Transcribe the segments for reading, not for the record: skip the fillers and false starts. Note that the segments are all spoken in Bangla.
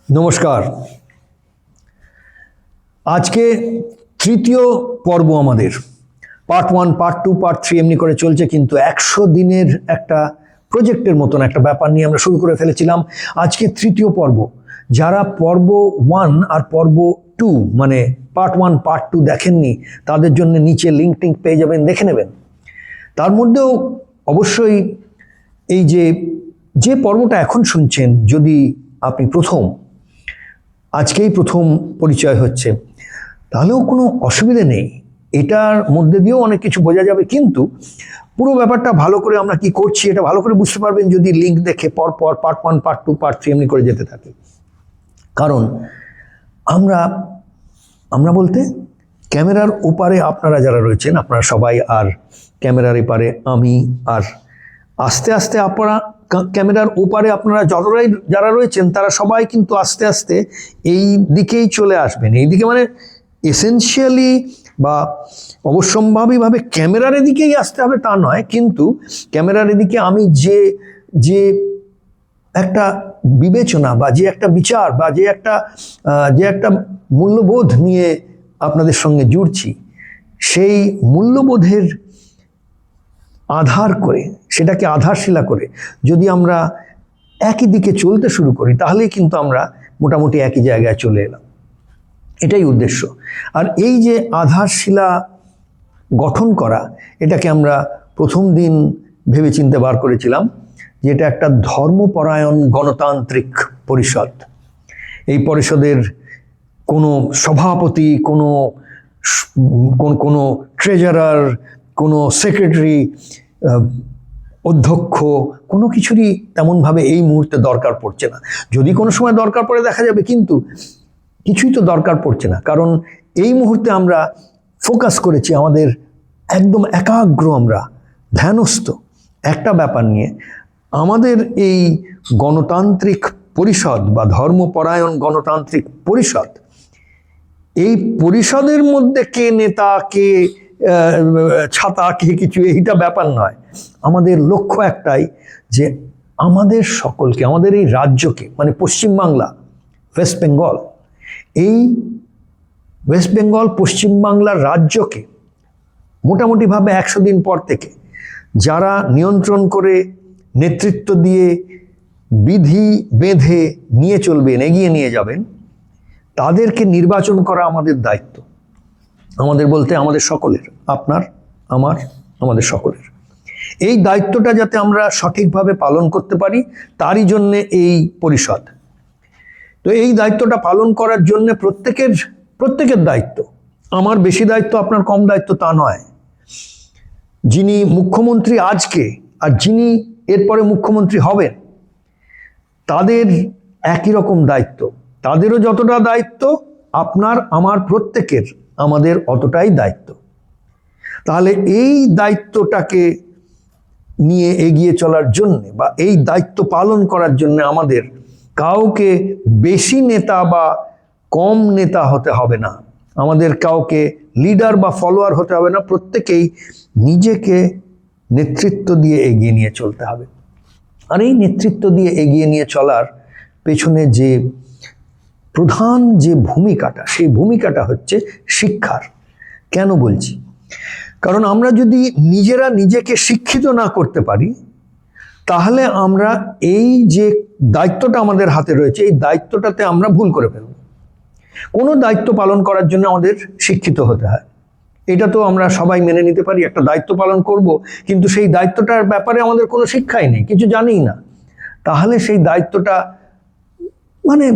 নমস্কার। আজকে তৃতীয় পর্ব আমাদের পার্ট 1, পার্ট 2, পার্ট 3 এমনি করে চলছে, কিন্তু 100 দিনের একটা প্রজেক্টের মতন একটা ব্যাপার নিয়ে আমরা শুরু করে ফেলেছিলাম। আজকে তৃতীয় পর্ব। যারা পর্ব 1 আর পর্ব 2 মানে পার্ট 1, পার্ট 2 দেখেননি, তাদের জন্য নিচে লিঙ্ক পেয়ে যাবেন, দেখে নেবেন। তার মধ্যেও অবশ্যই এই যে পর্বটা এখন শুনছেন, যদি আপনি আজকেই প্রথম পরিচয় হচ্ছে, তাহলেও কোনো অসুবিধে নেই। এটার মধ্যে দিয়েও অনেক কিছু বোঝা যাবে, কিন্তু পুরো ব্যাপারটা ভালো করে আমরা কি করছি এটা ভালো করে বুঝতে পারবেন যদি লিঙ্ক দেখে পর পার্ট 1, পার্ট 2, পার্ট 3 এমনি করে যেতে থাকে। কারণ আমরা বলতে ক্যামেরার ওপারে আপনারা যারা রয়েছেন, আপনারা সবাই, আর ক্যামেরার এপারে আমি, আর আস্তে আস্তে আপনারা ক্যামেরার ওপারে আপনারা যতটাই যারা রয়েছেন তারা সবাই কিন্তু আস্তে আস্তে এই দিকেই চলে আসবেন। এই দিকে মানে এসেনশিয়ালি বা অবশ্যম্ভাবীভাবে ক্যামেরার এদিকেই আসতে হবে তা নয়, কিন্তু ক্যামেরার এদিকে আমি যে একটা বিবেচনা বা যে একটা বিচার বা যে একটা মূল্যবোধ নিয়ে আপনাদের সঙ্গে জুড়ছি, সেই মূল্যবোধের আধার করে, সেটাকে আধারশিলা করে যদি আমরা একই দিকে চলতে শুরু করি, তাহলেই কিন্তু আমরা মোটামুটি একই জায়গায় চলে এলাম। এটাই উদ্দেশ্য। আর এই যে আধারশিলা গঠন করা, এটাকে আমরা প্রথম দিন ভেবেচিন্তে বার করেছিলাম যে এটা একটা ধর্মপরায়ণ গণতান্ত্রিক পরিষদ। এই পরিষদের কোনো সভাপতি, কোনো ট্রেজারার, কোনো সেক্রেটারি, অধ্যক্ষ, কোনো কিছুরই তেমনভাবে এই মুহূর্তে দরকার পড়ছে না। যদি কোনো সময় দরকার পড়ে দেখা যাবে, কিন্তু কিছুই তো দরকার পড়ছে না। কারণ এই মুহূর্তে আমরা ফোকাস করেছি আমাদের একদম একাগ্র, আমরা ধ্যানস্থ একটা ব্যাপার নিয়ে। আমাদের এই গণতান্ত্রিক পরিষদ বা ধর্মপরায়ণ গণতান্ত্রিক পরিষদ, এই পরিষদের মধ্যে কে নেতা, কে ছাতা, কে কিছু, এইটা ব্যাপার নয়। আমাদের লক্ষ্য একটাই, যে আমাদের সকলকে, আমাদের এই রাজ্যকে, মানে পশ্চিমবাংলা, ওয়েস্ট বেঙ্গল, এই ওয়েস্ট বেঙ্গল পশ্চিমবাংলার রাজ্যকে মোটামুটিভাবে 100 দিন পর থেকে যারা নিয়ন্ত্রণ করে, নেতৃত্ব দিয়ে, বিধি বেঁধে নিয়ে চলবেন, এগিয়ে নিয়ে যাবেন, তাদেরকে নির্বাচন করা আমাদের দায়িত্ব। আমাদের বলতে আমাদের সকলের, আপনার, আমার, আমাদের সকলের। এই দায়িত্বটা যাতে আমরা সঠিকভাবে পালন করতে পারি, তারই জন্যে এই পরিষদ। তো এই দায়িত্বটা পালন করার জন্য প্রত্যেকের দায়িত্ব। আমার বেশি দায়িত্ব, আপনার কম দায়িত্ব তা নয়। যিনি মুখ্যমন্ত্রী আজকে আর যিনি এরপরে মুখ্যমন্ত্রী হবেন, তাদের একই রকম দায়িত্ব। তাদেরও যতটা দায়িত্ব, আপনার, আমার, প্রত্যেকের, আমাদের অতটাই দায়িত্ব। তাহলে এই দায়িত্বটাকে নিয়ে এগিয়ে চলার জন্য বা এই দায়িত্ব পালন করার জন্য আমাদের কাউকে বেশি নেতা বা কম নেতা হতে হবে না, আমাদের কাউকে লিডার বা ফলোয়ার হতে হবে না। প্রত্যেকেই নিজেকে নেতৃত্ব দিয়ে এগিয়ে নিয়ে চলতে হবে। আর এই নেতৃত্ব দিয়ে এগিয়ে নিয়ে চলার পেছনে যে প্রধান যে ভূমিকাটা, সেই ভূমিকাটা হচ্ছে শিক্ষার। কেন বলছি? কারণ আমরা যদি নিজেরা নিজেকে শিক্ষিত না করতে পারি, তাহলে আমরা এই যে দায়িত্বটা আমাদের হাতে রয়েছে, এই দায়িত্বটাতে আমরা ভুল করে ফেলব। কোনো দায়িত্ব পালন করার জন্য আমাদের শিক্ষিত হতে হয়। এটা তো আমরা সবাই মেনে নিতে পারি। একটা দায়িত্ব পালন করব, কিন্তু সেই দায়িত্বটার ব্যাপারে আমাদের কোনো শিক্ষাই নেই, কিছু জানিই না, তাহলে সেই দায়িত্বটা মানে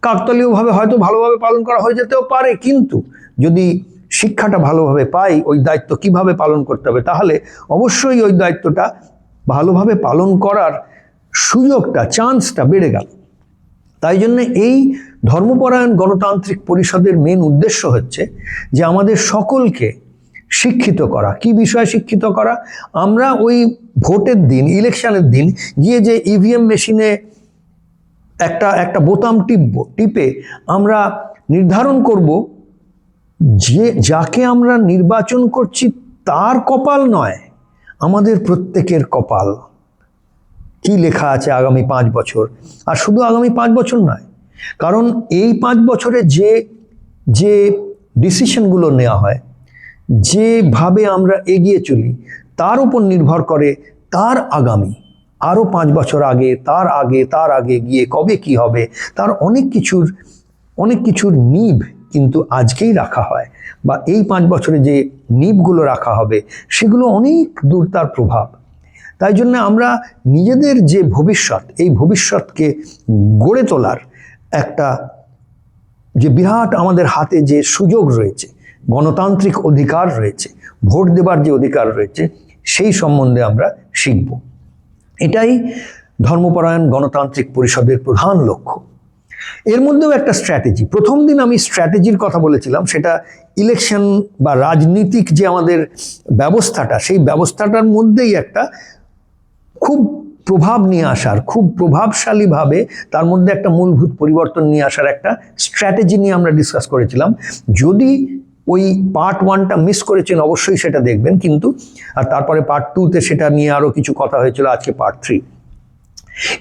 কাকতালীয়ভাবে হয়তো ভালোভাবে পালন করা হয়ে যেতেও পারে, কিন্তু যদি শিক্ষাটা ভালোভাবে পাই ওই দায়িত্ব কিভাবে পালন করতে হবে, তাহলে অবশ্যই ওই দায়িত্বটা ভালোভাবে পালন করার সুযোগটা, চান্সটা বেড়ে গেল। তাই জন্য এই ধর্মপরায়ণ গণতান্ত্রিক পরিষদের মেন উদ্দেশ্য হচ্ছে যে আমাদের সকলকে শিক্ষিত করা। কি বিষয়ে শিক্ষিত করা? আমরা ওই ভোটের দিন, ইলেকশনের দিন গিয়ে যে ইভিএম মেশিনে একটা বোতাম টিপে আমরা নির্ধারণ করব যে যাকে আমরা নির্বাচন করছি তার কপাল নয়, আমাদের প্রত্যেকের কপাল। কি লেখা আছে আগামী 5 বছর, আর শুধু আগামী 5 বছর নয়, কারণ এই 5 বছরে যে যে ডিসিশনগুলো নেওয়া হয়, যেভাবে আমরা এগিয়ে চলি, তার উপর নির্ভর করে তার আগামী আরও 5 বছর আগে, তার আগে গিয়ে কবে কি হবে, তার অনেক কিছুর নিব কিন্তু আজকেই রাখা হয়, বা এই 5 বছরে যে নিবগুলো রাখা হবে সেগুলো অনেক দূর তার প্রভাব। তাই জন্য আমরা নিজেদের যে ভবিষ্যৎ, এই ভবিষ্যৎকে গড়ে তোলার একটা যে বিরাট আমাদের হাতে যে সুযোগ রয়েছে, গণতান্ত্রিক অধিকার রয়েছে, ভোট দেবার যে অধিকার রয়েছে, সেই সম্বন্ধে আমরা শিখব। এটাই ধর্মপরায়ণ গণতান্ত্রিক পরিষদের প্রধান লক্ষ্য। এর মধ্যেও একটা স্ট্র্যাটেজি, প্রথম দিন আমি স্ট্র্যাটেজির কথা বলেছিলাম, সেটা ইলেকশন বা রাজনীতিক যে আমাদের ব্যবস্থাটা, সেই ব্যবস্থাটার মধ্যেই একটা খুব প্রভাব নিয়ে আসার, খুব প্রভাবশালীভাবে তার মধ্যে একটা মূলভূত পরিবর্তন নিয়ে আসার একটা স্ট্র্যাটেজি নিয়ে আমরা ডিসকাস করেছিলাম। যদি ওই পার্ট 1টা মিস করেছেন অবশ্যই সেটা দেখবেন, কিন্তু আর তারপরে পার্ট 2তে সেটা নিয়ে আরও কিছু কথা হয়েছিল, আজকে পার্ট 3।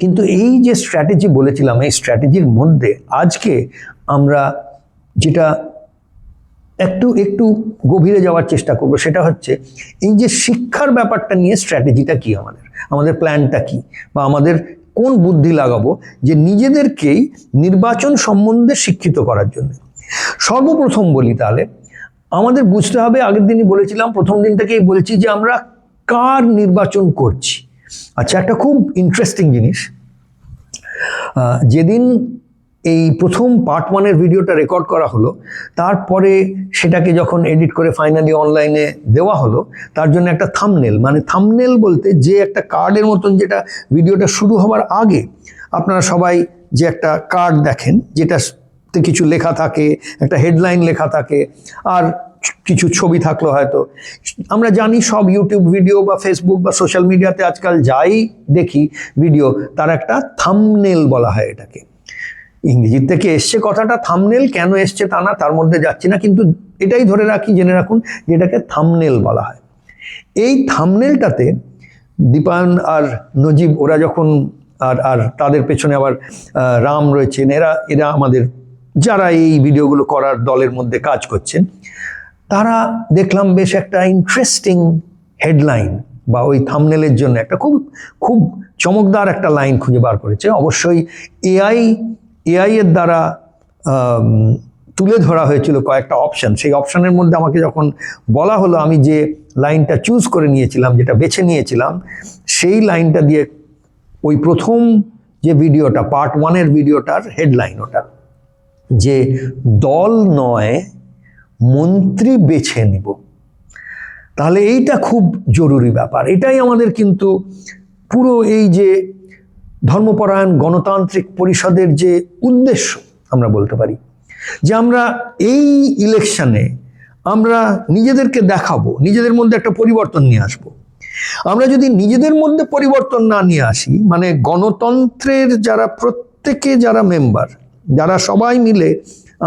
কিন্তু এই যে স্ট্র্যাটেজি বলেছিলাম, এই স্ট্র্যাটেজির মধ্যে আজকে আমরা যেটা একটু গভীরে যাওয়ার চেষ্টা করব, সেটা হচ্ছে এই যে শিক্ষার ব্যাপারটা নিয়ে স্ট্র্যাটেজিটা কি, আমাদের প্ল্যানটা কি, বা আমাদের কোন বুদ্ধি লাগাবো যে নিজেদেরকেই নির্বাচন সম্বন্ধে শিক্ষিত করার জন্য। সর্বপ্রথম বলি, তাহলে আমাদের বুঝতে হবে, আগের দিনই বলেছিলাম, প্রথম দিন থেকেই বলছি যে আমরা কার নির্বাচন করছি। আচ্ছা, একটা খুব ইন্টারেস্টিং জিনিস, যেদিন এই প্রথম পার্ট 1-এর ভিডিওটা রেকর্ড করা হলো, তারপরে সেটাকে যখন এডিট করে ফাইনালি অনলাইনে দেওয়া হলো, তার জন্য একটা থাম্বনেল, মানে থাম্বনেল বলতে যে একটা কার্ডের মতন, যেটা ভিডিওটা শুরু হওয়ার আগে আপনারা সবাই যে একটা কার্ড দেখেন, যেটাতে কিছু লেখা থাকে, একটা হেডলাইন লেখা থাকে, আর কিছু ছবি থাকলো হয়তো। আমরা জানি সব ইউটিউব ভিডিও বা ফেসবুক বা সোশ্যাল মিডিয়াতে আজকাল যাই দেখি ভিডিও, তার একটা থাম্বনেল বলা হয় এটাকে। ইংরেজি থেকে এসছে কথাটা, থাম্বনেল কেন এসছে তা না, তার মধ্যে যাচ্ছি না, কিন্তু এটাই ধরে রাখি, জেনে রাখুন যে এটাকে থাম্বনেল বলা হয়। এই থাম্বনেলটাতে দীপায়ন আর নজিব ওরা যখন, আর তাদের পেছনে আবার রাম রয়েছেন, এরা আমাদের যারা এই ভিডিওগুলো করার দলের মধ্যে কাজ করছেন, তারা দেখলাম বেশ একটা ইন্টারেস্টিং হেডলাইন বা ওই থাম্বনেলের জন্য একটা খুব চমকদার একটা লাইন খুঁজে বার করেছে। অবশ্যই এআই এর দ্বারা তুলে ধরা হয়েছিল কয়েকটা অপশান। সেই অপশানের মধ্যে আমাকে যখন বলা হলো, আমি যে লাইনটা চুজ করে নিয়েছিলাম, যেটা বেছে নিয়েছিলাম, সেই লাইনটা দিয়ে ওই প্রথম যে ভিডিওটা, পার্ট 1-এর ভিডিওটার হেডলাইন ওটা, যে দল নয় মন্ত্রী বেছে নিব। তাহলে এইটা খুব জরুরি ব্যাপার। এটাই আমাদের কিন্তু পুরো এই যে ধর্মপরায়ণ গণতান্ত্রিক পরিষদের যে উদ্দেশ্য, আমরা বলতে পারি যে আমরা এই ইলেকশনে আমরা নিজেদেরকে দেখাবো, নিজেদের মধ্যে একটা পরিবর্তন নিয়ে আসব। আমরা যদি নিজেদের মধ্যে পরিবর্তন না নিয়ে আসি, মানে গণতন্ত্রের যারা প্রত্যেকে যারা মেম্বার, যারা সবাই মিলে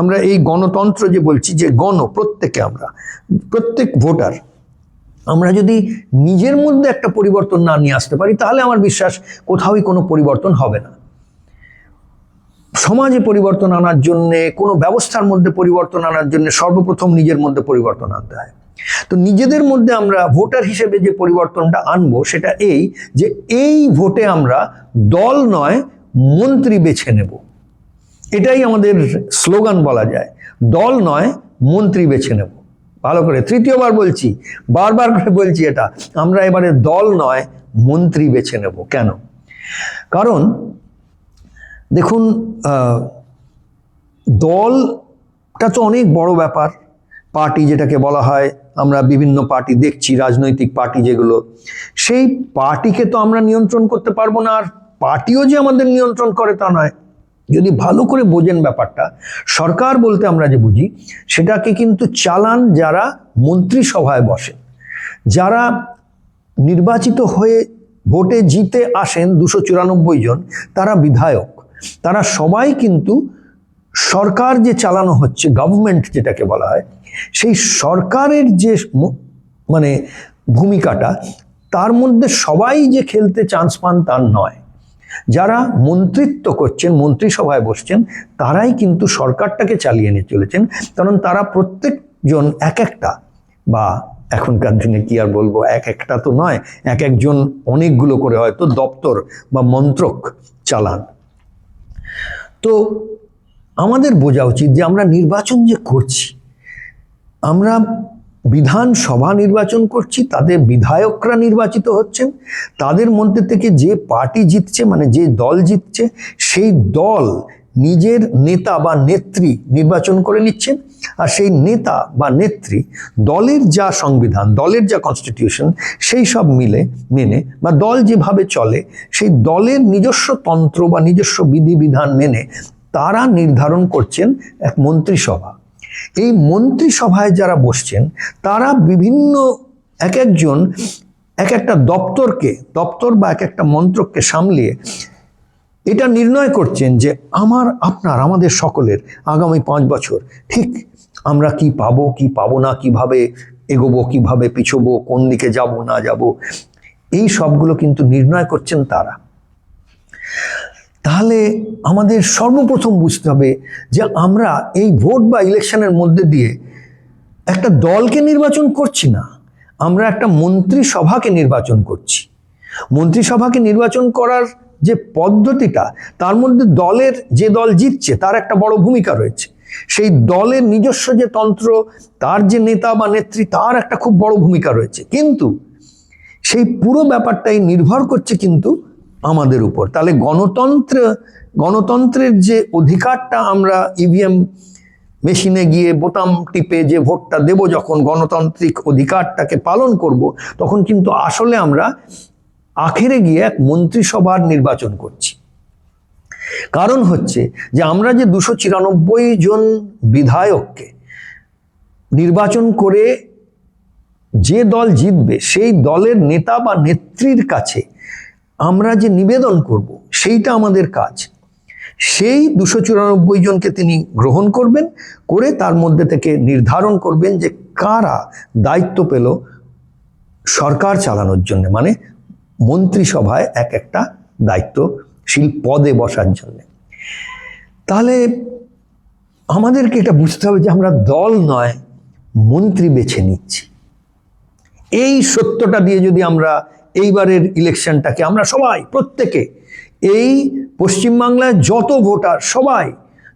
আমরা এই গণতন্ত্র যে বলছি, যে প্রত্যেকে আমরা প্রত্যেক ভোটার, আমরা যদি নিজের মধ্যে একটা পরিবর্তন না নিয়ে আসতে পারি, তাহলে আমার বিশ্বাস কোথাওই কোনো পরিবর্তন হবে না। সমাজে পরিবর্তন আনার জন্যে, কোনো ব্যবস্থার মধ্যে পরিবর্তন আনার জন্য সর্বপ্রথম নিজের মধ্যে পরিবর্তন আনতে হয়। তো নিজেদের মধ্যে আমরা ভোটার হিসেবে যে পরিবর্তনটা আনবো, সেটা এই যে এই ভোটে আমরা দল নয় মন্ত্রী বেছে নেব। এটাই আমাদের স্লোগান বলা যায়, দল নয় মন্ত্রী বেছে নেব। ভালো করে তৃতীয়বার বলছি, বারবার করে বলছি, এটা আমরা এবারে দল নয় মন্ত্রী বেছে নেব। কেন? কারণ দেখুন, দলটা তো অনেক বড় ব্যাপার। পার্টি যেটাকে বলা হয়, আমরা বিভিন্ন পার্টি দেখছি, রাজনৈতিক পার্টি যেগুলো, সেই পার্টিকে তো আমরা নিয়ন্ত্রণ করতে পারবো না, আর পার্টিও যে আমাদের নিয়ন্ত্রণ করে তা নয়। যদি ভালো করে বোঝেন ব্যাপারটা, সরকার বলতে আমরা যে বুঝি, সেটাকে কিন্তু চালান যারা মন্ত্রিসভায় বসেন, যারা নির্বাচিত হয়ে ভোটে জিতে আসেন 294 জন, তারা বিধায়ক, তারা সবাই কিন্তু সরকার যে চালানো হচ্ছে, গভর্নমেন্ট যেটাকে বলা হয়, সেই সরকারের যে মানে ভূমিকাটা, তার মধ্যে সবাই যে খেলতে চান্স পান তা নয়। যারা মন্ত্রিত্ব করছেন, মন্ত্রিসভায় বসছেন, তারাই কিন্তু সরকারটাকে চালিয়ে নিয়ে চলেছেন। কারণ তারা প্রত্যেকজন এক একটা, বা এখনকার দিনে কি আর বলবো, এক একটা তো নয়, এক একজন অনেকগুলো করে হয়তো দপ্তর বা মন্ত্রক চালান। তো আমাদের বোঝা উচিত যে আমরা নির্বাচন যে করছি, আমরা বিধানসভা নির্বাচন করছি, তাদের বিধায়করা নির্বাচিত হচ্ছেন, তাদের মধ্যে থেকে যে পার্টি জিতছে, মানে যে দল জিতছে, সেই দল নিজের নেতা বা নেত্রী নির্বাচন করে নিচ্ছেন। আর সেই নেতা বা নেত্রী দলের যা সংবিধান, দলের যা কনস্টিটিউশন, সেই সব মেনে বা দল যেভাবে চলে সেই দলের নিজস্ব তন্ত্র বা নিজস্ব বিধিবিধান মেনে তারা নির্ধারণ করছেন এক মন্ত্রিসভা। এই মন্ত্রিসভায় যারা বসছেন তারা বিভিন্ন এক একজন এক একটা দপ্তর বা এক একটা মন্ত্রককে সামলিয়ে এটা নির্ণয় করছেন যে আমাদের সকলের আগামী 5 বছর ঠিক আমরা কি পাবো না, কিভাবে এগোবো, কিভাবে পিছোবো, কোন দিকে যাব না যাব, এই সবগুলো কিন্তু নির্ণয় করছেন তারা। তাহলে আমাদের সর্বপ্রথম বুঝতে হবে যে আমরা এই ভোট বা ইলেকশনের মধ্যে দিয়ে একটা দলকে নির্বাচন করছি না, আমরা একটা মন্ত্রিসভাকে নির্বাচন করছি। মন্ত্রিসভাকে নির্বাচন করার যে পদ্ধতিটা, তার মধ্যে যে দল জিতছে তার একটা বড় ভূমিকা রয়েছে। সেই দলের নিজস্ব যে তন্ত্র, তার যে নেতা বা নেত্রী, তার একটা খুব বড় ভূমিকা রয়েছে। কিন্তু সেই পুরো ব্যাপারটাই নির্ভর করছে কিন্তু আমাদের উপর। তাহলে গণতন্ত্রের যে অধিকারটা আমরা ইভিএম মেশিনে গিয়ে বোতাম টিপে যে ভোটটা দেব, যখন গণতান্ত্রিক অধিকারটাকে পালন করব, তখন কিন্তু আসলে আমরা আখেরে গিয়ে এক মন্ত্রিসভার নির্বাচন করছি। কারণ হচ্ছে যে আমরা যে 294 জন বিধায়ককে নির্বাচন করে যে দল জিতবে সেই দলের নেতা বা নেত্রীর কাছে আমরা যে নিবেদন করব, সেইটা আমাদের কাজ। সেই 294 জনকে তিনি গ্রহণ করবেন, করে তার মধ্যে থেকে নির্ধারণ করবেন যে কারা দায়িত্ব পেল সরকার চালানোর জন্য, মানে মন্ত্রিসভায় এক একটা দায়িত্বশীল পদে বসার জন্য। তাহলে আমাদেরকে এটা বুঝতে হবে যে আমরা দল নয়, মন্ত্রী বেছে নিচ্ছি। এই সত্যটা দিয়ে যদি আমরা এইবারের ইলেকশনটাকে আমরা সবাই, প্রত্যেকে, এই পশ্চিমবাংলায় যত ভোটার সবাই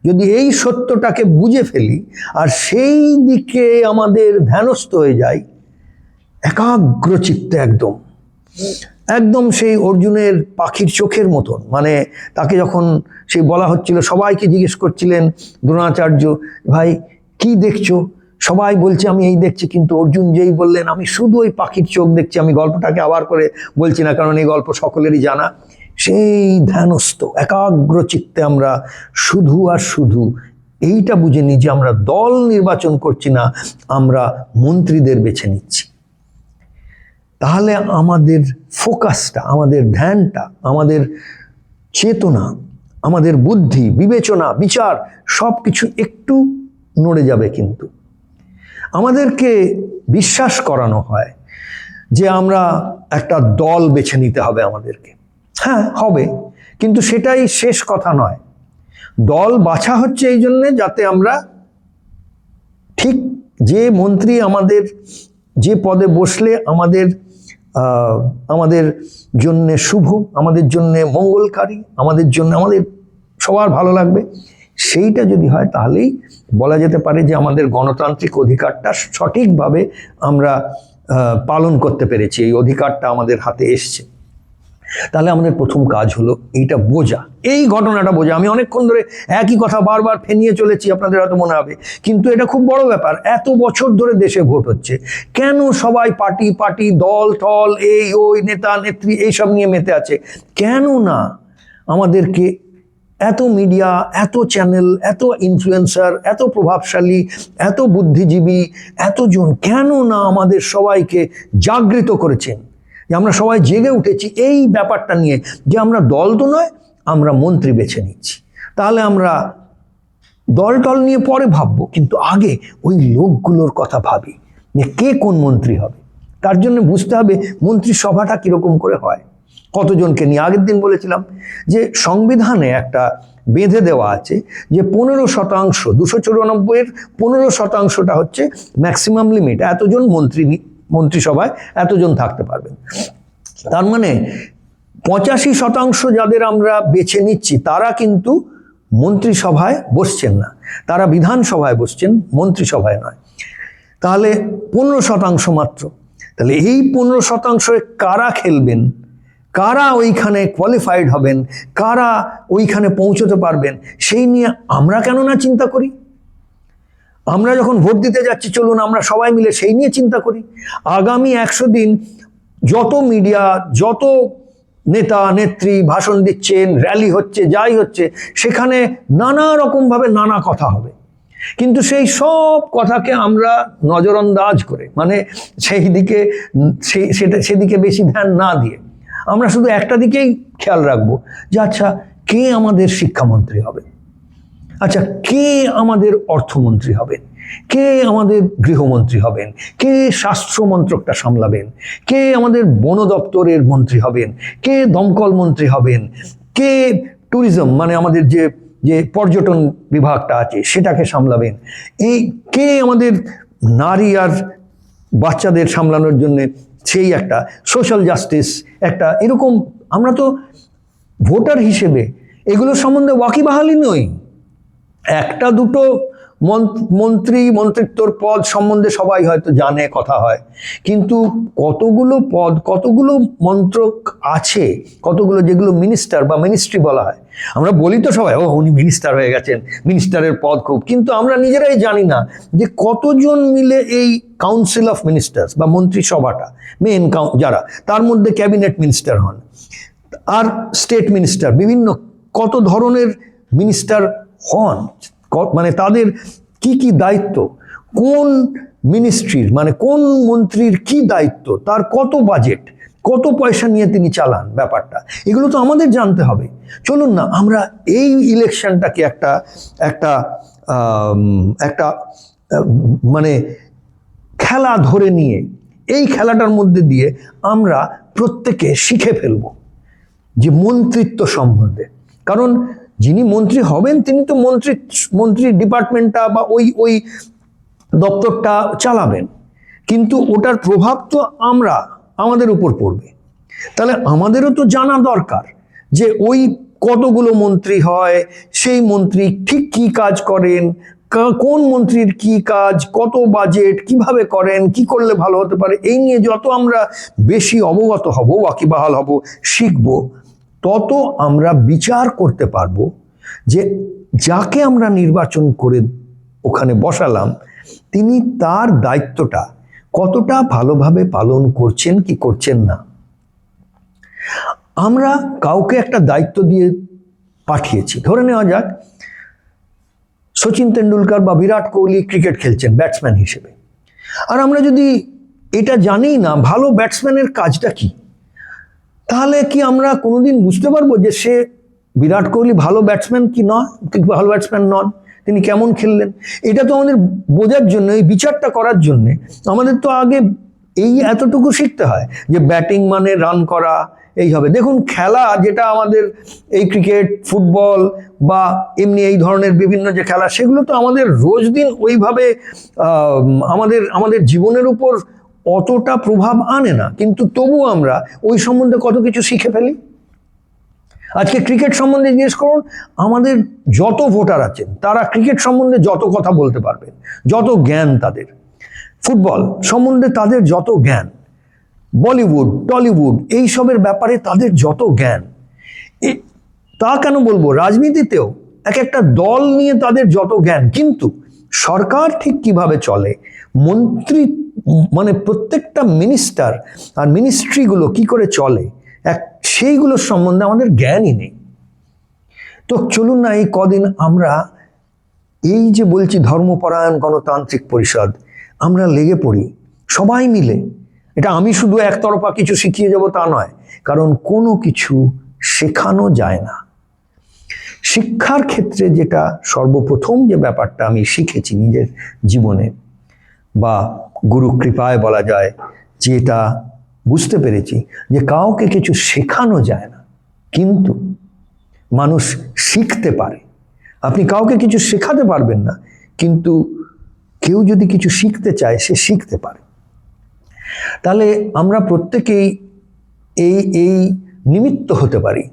যদি এই সত্যটাকে বুঝে ফেলি আর সেই দিকে আমাদের ধ্যানস্থ হয়ে যাই, একাগ্রচিত্তে একদম সেই অর্জুনের পাখির চোখের মতন, মানে তাকে যখন সেই বলা হচ্ছিল, সবাইকে জিজ্ঞেস করছিলেন দ্রোণাচার্য, ভাই কি দেখছো? সবাই বলছে আমি এই দেখছি, কিন্তু অর্জুন যেই বললেন আমি শুধু ওই পাখির চোখ দেখছি, আমি গল্পটাকে আবার করে বলছি না কারণ এই গল্প সকলেরই জানা, সেই ধ্যানস্থ একাগ্রচিত্তে আমরা শুধু আর শুধু এইটা বুঝে নিই যে আমরা দল নির্বাচন করছি না, আমরা মন্ত্রীদের বেছে নিচ্ছি। তাহলে আমাদের ফোকাসটা, আমাদের ধ্যানটা, আমাদের চেতনা, আমাদের বুদ্ধি, বিবেচনা, বিচার সব কিছু একটু নড়ে যাবে। কিন্তু আমাদেরকে বিশ্বাস করানো হয় যে আমরা একটা দল বেছে নিতে হবে আমাদেরকে। হ্যাঁ, হবে, কিন্তু সেটাই শেষ কথা নয়। দল বাছা হচ্ছে এই জন্যে যাতে আমরা ঠিক যে মন্ত্রী আমাদের যে পদে বসলে আমাদের জন্য শুভ, আমাদের জন্য মঙ্গলকারী, আমাদের সবার ভালো লাগবে, সেইটা যদি হয় তাহলেই বলা যেতে পারে যে আমাদের গণতান্ত্রিক অধিকারটা সঠিকভাবে আমরা পালন করতে পেরেছি, এই অধিকারটা আমাদের হাতে এসছে। তাহলে আমাদের প্রথম কাজ হলো এইটা বোঝা, এই ঘটনাটা বোঝা। আমি অনেকক্ষণ ধরে একই কথা বারবার ফেনিয়ে চলেছি, আপনাদের হয়তো মনে হবে, কিন্তু এটা খুব বড় ব্যাপার। এত বছর ধরে দেশে ভোট হচ্ছে, কেন সবাই পার্টি দল টল, এই ওই নেতা নেত্রী এইসব নিয়ে মেতে আছে? কেন না আমাদেরকে এত মিডিয়া, এত চ্যানেল, এত ইনফ্লুয়েন্সার, এত প্রভাবশালী, এত বুদ্ধিজীবী, এতজন কেন না আমাদের সবাইকে জাগৃত করেছেন, যে আমরা সবাই জেগে উঠেছি এই ব্যাপারটা নিয়ে যে আমরা দল তো নয়, আমরা মন্ত্রী বেছে নিচ্ছি। তাহলে আমরা দল টল নিয়ে পরে ভাববো, কিন্তু আগে ওই লোকগুলোর কথা ভাবি যে কে কোন মন্ত্রী হবে। তার জন্য বুঝতে হবে মন্ত্রিসভাটা কীরকম করে হয়। কতজনকে নিয়ে। আগের দিন বলেছিলাম যে সংবিধানে একটা বেঁধে দেওয়া আছে যে 15%, 294-এর 15%টা হচ্ছে ম্যাক্সিমাম লিমিট, এতজন মন্ত্রিসভায় এতজন থাকতে পারবেন। তার মানে 85% যাদের আমরা বেছে নিচ্ছি তারা কিন্তু মন্ত্রিসভায় বসছেন না, তারা বিধানসভায় বসছেন, মন্ত্রিসভায় নয়। তাহলে 15% মাত্র। তাহলে এই 15%-এ কারা খেলবেন, কারা ওইখানে কোয়ালিফাইড হবেন, কারা ওইখানে পৌঁছতে পারবেন, সেই নিয়ে আমরা কেন না চিন্তা করি? আমরা যখন ভোট দিতে যাচ্ছি, চলুন আমরা সবাই মিলে সেই নিয়ে চিন্তা করি। আগামী 100 দিন যত মিডিয়া, যত নেতা নেত্রী ভাষণ দিচ্ছেন, র্যালি হচ্ছে, যাই হচ্ছে, সেখানে নানা রকমভাবে নানা কথা হবে, কিন্তু সেই সব কথাকে আমরা নজরআন্দাজ করে, মানে সেদিকে বেশি ধ্যান না দিয়ে আমরা শুধু একটা দিকেই খেয়াল রাখবো যে আচ্ছা কে আমাদের শিক্ষামন্ত্রী হবে, আচ্ছা কে আমাদের অর্থমন্ত্রী হবেন, কে আমাদের গৃহমন্ত্রী হবেন, কে স্বাস্থ্য মন্ত্রকটা সামলাবেন, কে আমাদের বন দপ্তরের মন্ত্রী হবেন, কে দমকল মন্ত্রী হবেন, কে ট্যুরিজম মানে আমাদের যে পর্যটন বিভাগটা আছে সেটাকে সামলাবেন, এই কে আমাদের নারী আর বাচ্চাদের সামলানোর জন্য সেই একটা সোশ্যাল জাস্টিস একটা, এরকম আমরা তো ভোটার হিসেবে এগুলো সম্বন্ধে ওয়াকিবহালই নই। একটা দুটো মন্ত্রিত্বর পদ সম্বন্ধে সবাই হয়তো জানে, কথা হয়, কিন্তু কতগুলো পদ, কতগুলো মন্ত্রক আছে, কতগুলো যেগুলো মিনিস্টার বা মিনিস্ট্রি বলা হয়, আমরা বলি তো সবাই ও উনি মিনিস্টার হয়ে গেছেন, মিনিস্টারের পদ খুব, কিন্তু আমরা নিজেরাই জানি না যে কতজন মিলে এই কাউন্সিল অফ মিনিস্টার্স বা মন্ত্রিসভাটা মেন যারা, তার মধ্যে ক্যাবিনেট মিনিস্টার হন আর স্টেট মিনিস্টার, বিভিন্ন কত ধরনের মিনিস্টার হন, মানে তাদের কি কি দায়িত্ব, কোন মিনিস্ট্রির মানে কোন মন্ত্রীর কি দায়িত্ব, তার কত বাজেট, কত পয়সা নিয়ে তিনি চালান, ব্যাপারটা এগুলো তো আমাদের জানতে হবে। চলুন না আমরা এই ইলেকশনটাকে একটা একটা একটা মানে খেলা ধরে নিয়ে এই খেলাটার মধ্যে দিয়ে আমরা প্রত্যেকে শিখে ফেলব যে মন্ত্রিত্ব সম্বন্ধে। কারণ যিনি মন্ত্রী হবেন তিনি তো মন্ত্রী ডিপার্টমেন্টটা বা ওই দপ্তরটা চালাবেন, কিন্তু ওটার প্রভাব তো আমাদের উপর পড়বে। তাহলে আমাদেরও তো জানা দরকার যে ওই কতগুলো মন্ত্রী হয়, সেই মন্ত্রী ঠিক কি কাজ করেন, কোন মন্ত্রীর কি কাজ, কত বাজেট, কিভাবে করেন, কি করলে ভালো হতে পারে, এই নিয়ে যত আমরা বেশি অবগত হব, ওয়াকিবহাল হব, শিখব, তত আমরা বিচার করতে পারবো যে যাকে আমরা নির্বাচন করে ওখানে বসালাম তিনি তার দায়িত্বটা কতটা ভালোভাবে পালন করছেন কি করছেন না। আমরা কাউকে একটা দায়িত্ব দিয়ে পাঠিয়েছি, ধরে নেওয়া যাক সচিন তেন্ডুলকর বা বিরাট কোহলি ক্রিকেট খেলছেন ব্যাটসম্যান হিসেবে, আর আমরা যদি এটা জানি না ভালো ব্যাটসম্যানের কাজটা কি, তাহলে কি আমরা কোনোদিন বুঝতে পারবো যে সে বিরাট কোহলি ভালো ব্যাটসম্যান কি নয়, ভালো ব্যাটসম্যান নন, তিনি কেমন খেললেন? এটা তো আমাদের বোঝার জন্য, এই বিচারটা করার জন্যে আমাদের তো আগে এই এতটুকু শিখতে হয় যে ব্যাটিং মানে রান করা, এই হবে। দেখুন খেলা যেটা আমাদের এই ক্রিকেট, ফুটবল বা এমনি এই ধরনের বিভিন্ন যে খেলা, সেগুলো তো আমাদের রোজ দিন ওইভাবে আমাদের জীবনের উপর অতটা প্রভাব আনে না, কিন্তু তবু আমরা ওই সম্বন্ধে কত কিছু শিখে ফেলি। আজকে ক্রিকেট সম্বন্ধে জিজ্ঞেস করুন, আমাদের যত ভোটার আছেন তারা ক্রিকেট সম্বন্ধে যত কথা বলতে পারবেন, যত জ্ঞান তাদের, ফুটবল সম্বন্ধে তাদের যত জ্ঞান, বলিউড টলিউড এইসবের ব্যাপারে তাদের যত জ্ঞান, তা কেন বলবো রাজনীতিতেও এক একটা দল নিয়ে তাদের যত জ্ঞান, কিন্তু সরকার ঠিক কিভাবে চলে, মন্ত্রী মানে প্রত্যেকটা মিনিস্টার আর মিনিস্ট্রিগুলো কি করে চলে, সেইগুলোর সম্বন্ধে আমাদের জ্ঞানই নেই। তো চলুন না এই কদিন আমরা এই যে বলছি ধর্মপরায়ণ গণতান্ত্রিক পরিষদ, আমরা লেগে পড়ি সবাই মিলে। এটা আমি শুধু একতরফা কিছু শিখিয়ে যাব তা নয়, কারণ কোনো কিছু শেখানো যায় না। শিক্ষার ক্ষেত্রে যেটা সর্বপ্রথম যে ব্যাপারটা আমি শিখেছি নিজের জীবনে বা গুরু কৃপায় বলা যায়, যেটা বুঝতে পেরেছি যে কাউকে কিছু শেখানো যায় না, কিন্তু মানুষ শিখতে পারে। আপনি কাউকে কিছু শেখাতে পারবেন না, কিন্তু কেউ যদি কিছু শিখতে চায় সে শিখতে পারে। তাহলে আমরা প্রত্যেকেই এই এই নিমিত্ত হতে পারি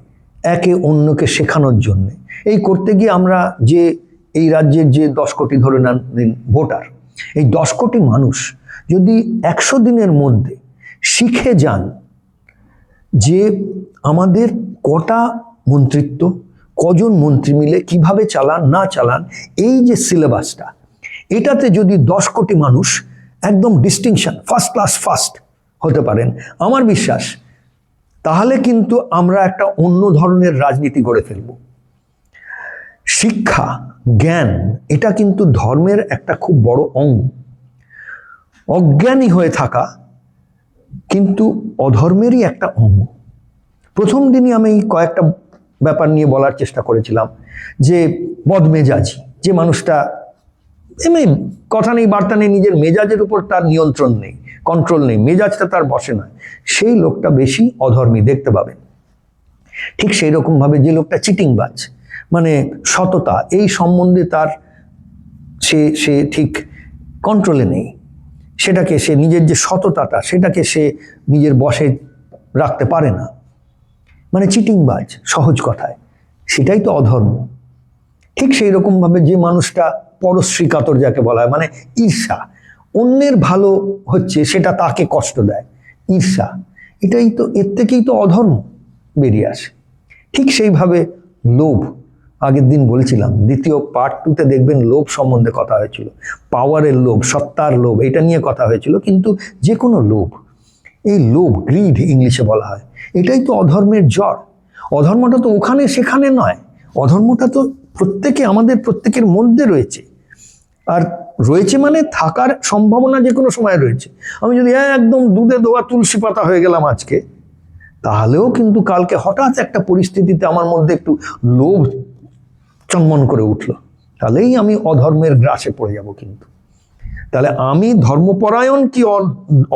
একে অন্যকে শেখানোর জন্য। এই করতে গিয়ে আমরা যে এই রাজ্যের যে 10 কোটি ধরে নেন ভোটার, এই 10 কোটি মানুষ যদি 100 দিনের মধ্যে শিখে যান যে আমাদের কটা মন্ত্রিত্ব, কজন মন্ত্রী মিলে কিভাবে চালান না চালান, এই যে সিলেবাসটা, এটাতে যদি 10 কোটি মানুষ একদম ডিস্টিংশন ফার্স্ট ক্লাস ফার্স্ট হতে পারেন, আমার বিশ্বাস তাহলে কিন্তু আমরা একটা অন্য ধরনের রাজনীতি গড়ে ফেলব। শিক্ষা, জ্ঞান, এটা কিন্তু ধর্মের একটা খুব বড় অঙ্গ। অজ্ঞানী হয়ে থাকা কিন্তু অধর্মেরই একটা অঙ্গ। প্রথম দিনই আমি কয়েকটা ব্যাপার নিয়ে বলার চেষ্টা করেছিলাম যে বদমেজাজি, যে মানুষটা এমনি কথা নেই বার্তা নেই, নিজের মেজাজের উপর তার নিয়ন্ত্রণ নেই, কন্ট্রোল নেই, মেজাজটা তার বসে নয়, সেই লোকটা বেশি অধর্মী দেখতে পাবেন। ঠিক সেই রকমভাবে যে লোকটা চিটিংবাজ, মানে সততা এই সম্বন্ধে তার সে ঠিক কন্ট্রোলে নেই, সেটাকে সে নিজের যে সততাটা সেটাকে সে নিজের বশে রাখতে পারে না, মানে চিটিংবাজ সহজ কথায়, সেটাই তো অধর্ম। ঠিক সেই রকমভাবে যে মানুষটা পরশ্রী কাতর যাকে বলা হয়, মানে ঈর্ষা, অন্যের ভালো হচ্ছে সেটা তাকে কষ্ট দেয়, ঈর্ষা, এটাই তো, এর থেকেই তো অধর্ম বেরিয়ে আসে। ঠিক সেইভাবে লোভ, আগের দিন বলছিলাম, দ্বিতীয় পার্ট 2তে দেখবেন লোভ সম্বন্ধে কথা হয়েছিল, পাওয়ারের লোভ, সত্তার লোভ, এটা নিয়ে কথা হয়েছিল। কিন্তু যে কোনো লোভ, এই লোভ, গ্রিড ইংলিশে বলা হয়, এটাই তো অধর্মের জড়। অধর্মটা তো ওখানে সেখানে নয়, অধর্মটা তো আমাদের প্রত্যেকের মধ্যে রয়েছে, আর রয়েছে মানে থাকার সম্ভাবনা যে কোনো সময় রয়েছে। আমি যদি একদম দুধে ধোয়া তুলসী পাতা হয়ে গেলাম আজকে, তাহলেও কিন্তু কালকে হঠাৎ একটা পরিস্থিতিতে আমার মধ্যে একটু লোভ চন্মন করে উঠলো, তাহলেই আমি অধর্মের গ্রাসে পড়ে যাব। কিন্তু তাহলে আমি ধর্মপরায়ণ কি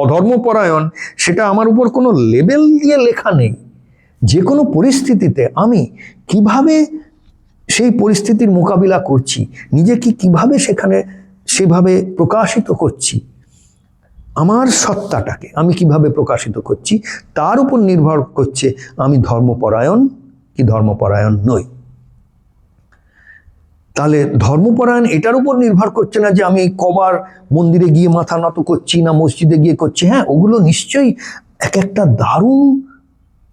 অধর্মপরায়ণ সেটা আমার উপর কোনো লেবেল দিয়ে লেখা নেই। যে কোনো পরিস্থিতিতে আমি কিভাবে সেই পরিস্থিতির মোকাবিলা করছি, নিজেকে কিভাবে সেভাবে প্রকাশিত করছি, আমার সত্তাটাকে আমি কিভাবে প্রকাশিত করছি, তার উপর নির্ভর করছে আমি ধর্মপরায়ণ কি ধর্মপরায়ণ নই। তাহলে ধর্মপরায়ণ এটার উপর নির্ভর করছে না যে আমি কবার মন্দিরে গিয়ে মাথা নত করছি না মসজিদে গিয়ে করছি। হ্যাঁ, ওগুলো নিশ্চয়ই এক একটা দারুণ,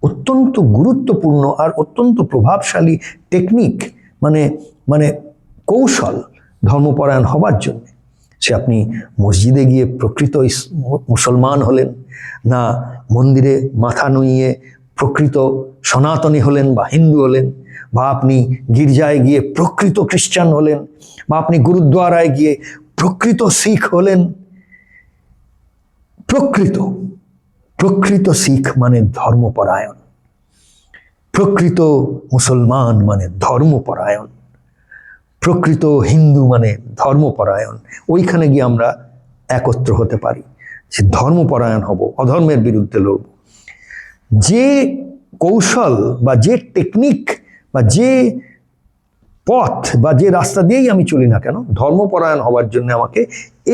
অত্যন্ত গুরুত্বপূর্ণ আর অত্যন্ত প্রভাবশালী টেকনিক, মানে কৌশল ধর্মপরায়ণ হবার জন্য। সে আপনি মসজিদে গিয়ে প্রকৃত মুসলমান হলেন, না মন্দিরে মাথা নুইয়ে প্রকৃত সনাতনী হলেন বা হিন্দু হলেন, বা আপনি গির্জায় গিয়ে প্রকৃত খ্রিস্টান হলেন, বা আপনি গুরুদ্বারায় গিয়ে প্রকৃত শিখ হলেন। প্রকৃত শিখ মানে ধর্মপরায়ণ, প্রকৃত মুসলমান মানে ধর্মপরায়ণ, প্রকৃত হিন্দু মানে ধর্মপরায়ণ। ওইখানে গিয়ে আমরা একত্র হতে পারি, যে ধর্মপরায়ণ হব, অধর্মের বিরুদ্ধে লড়ব। যে কৌশল বা যে টেকনিক বা যে পথ বা যে রাস্তা দিয়েই আমি চলি না কেন, ধর্মপরায়ণ হওয়ার জন্য আমাকে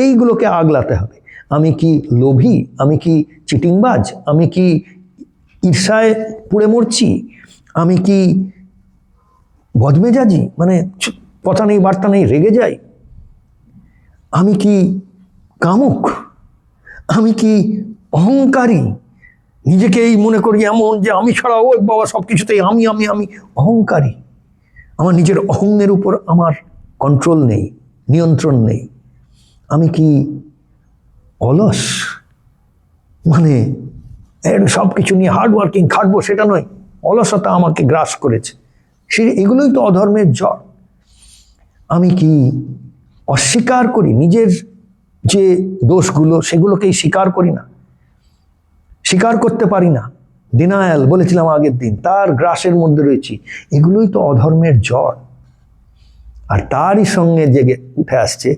এইগুলোকে আগলাতে হবে। আমি কি লোভী, আমি কি চিটিংবাজ, আমি কি ঈর্ষায় পুড়ে মরছি, আমি কি বদমেজাজি, মানে কথা নেই বার্তা নেই রেগে যাই, আমি কি কামুক, আমি কি অহংকারী, নিজেকে এই মনে করি এমন যে আমি ছাড়া ও বাবা সব কিছুতেই আমি আমি আমি অহংকারী, আমার নিজের অহংয়ের উপর আমার কন্ট্রোল নেই, নিয়ন্ত্রণ নেই। আমি কি অলস, মানে সব কিছু নিয়ে হার্ড ওয়ার্কিং, খাটবো সেটা নয়, অলসতা আমাকে গ্রাস করেছে, এগুলোই তো অধর্মের জড়। আমি কি অস্বীকার করি নিজের যে দোষগুলো, সেগুলোকেই স্বীকার করি না, স্বীকার করতে পারি না, ডিনায়াল বলেছিলাম আগের দিন, তার গ্রাসের মধ্যে রয়েছি, এগুলোই তো অধর্মের জড়। আর তারই সঙ্গে জেগে উঠে আসছে,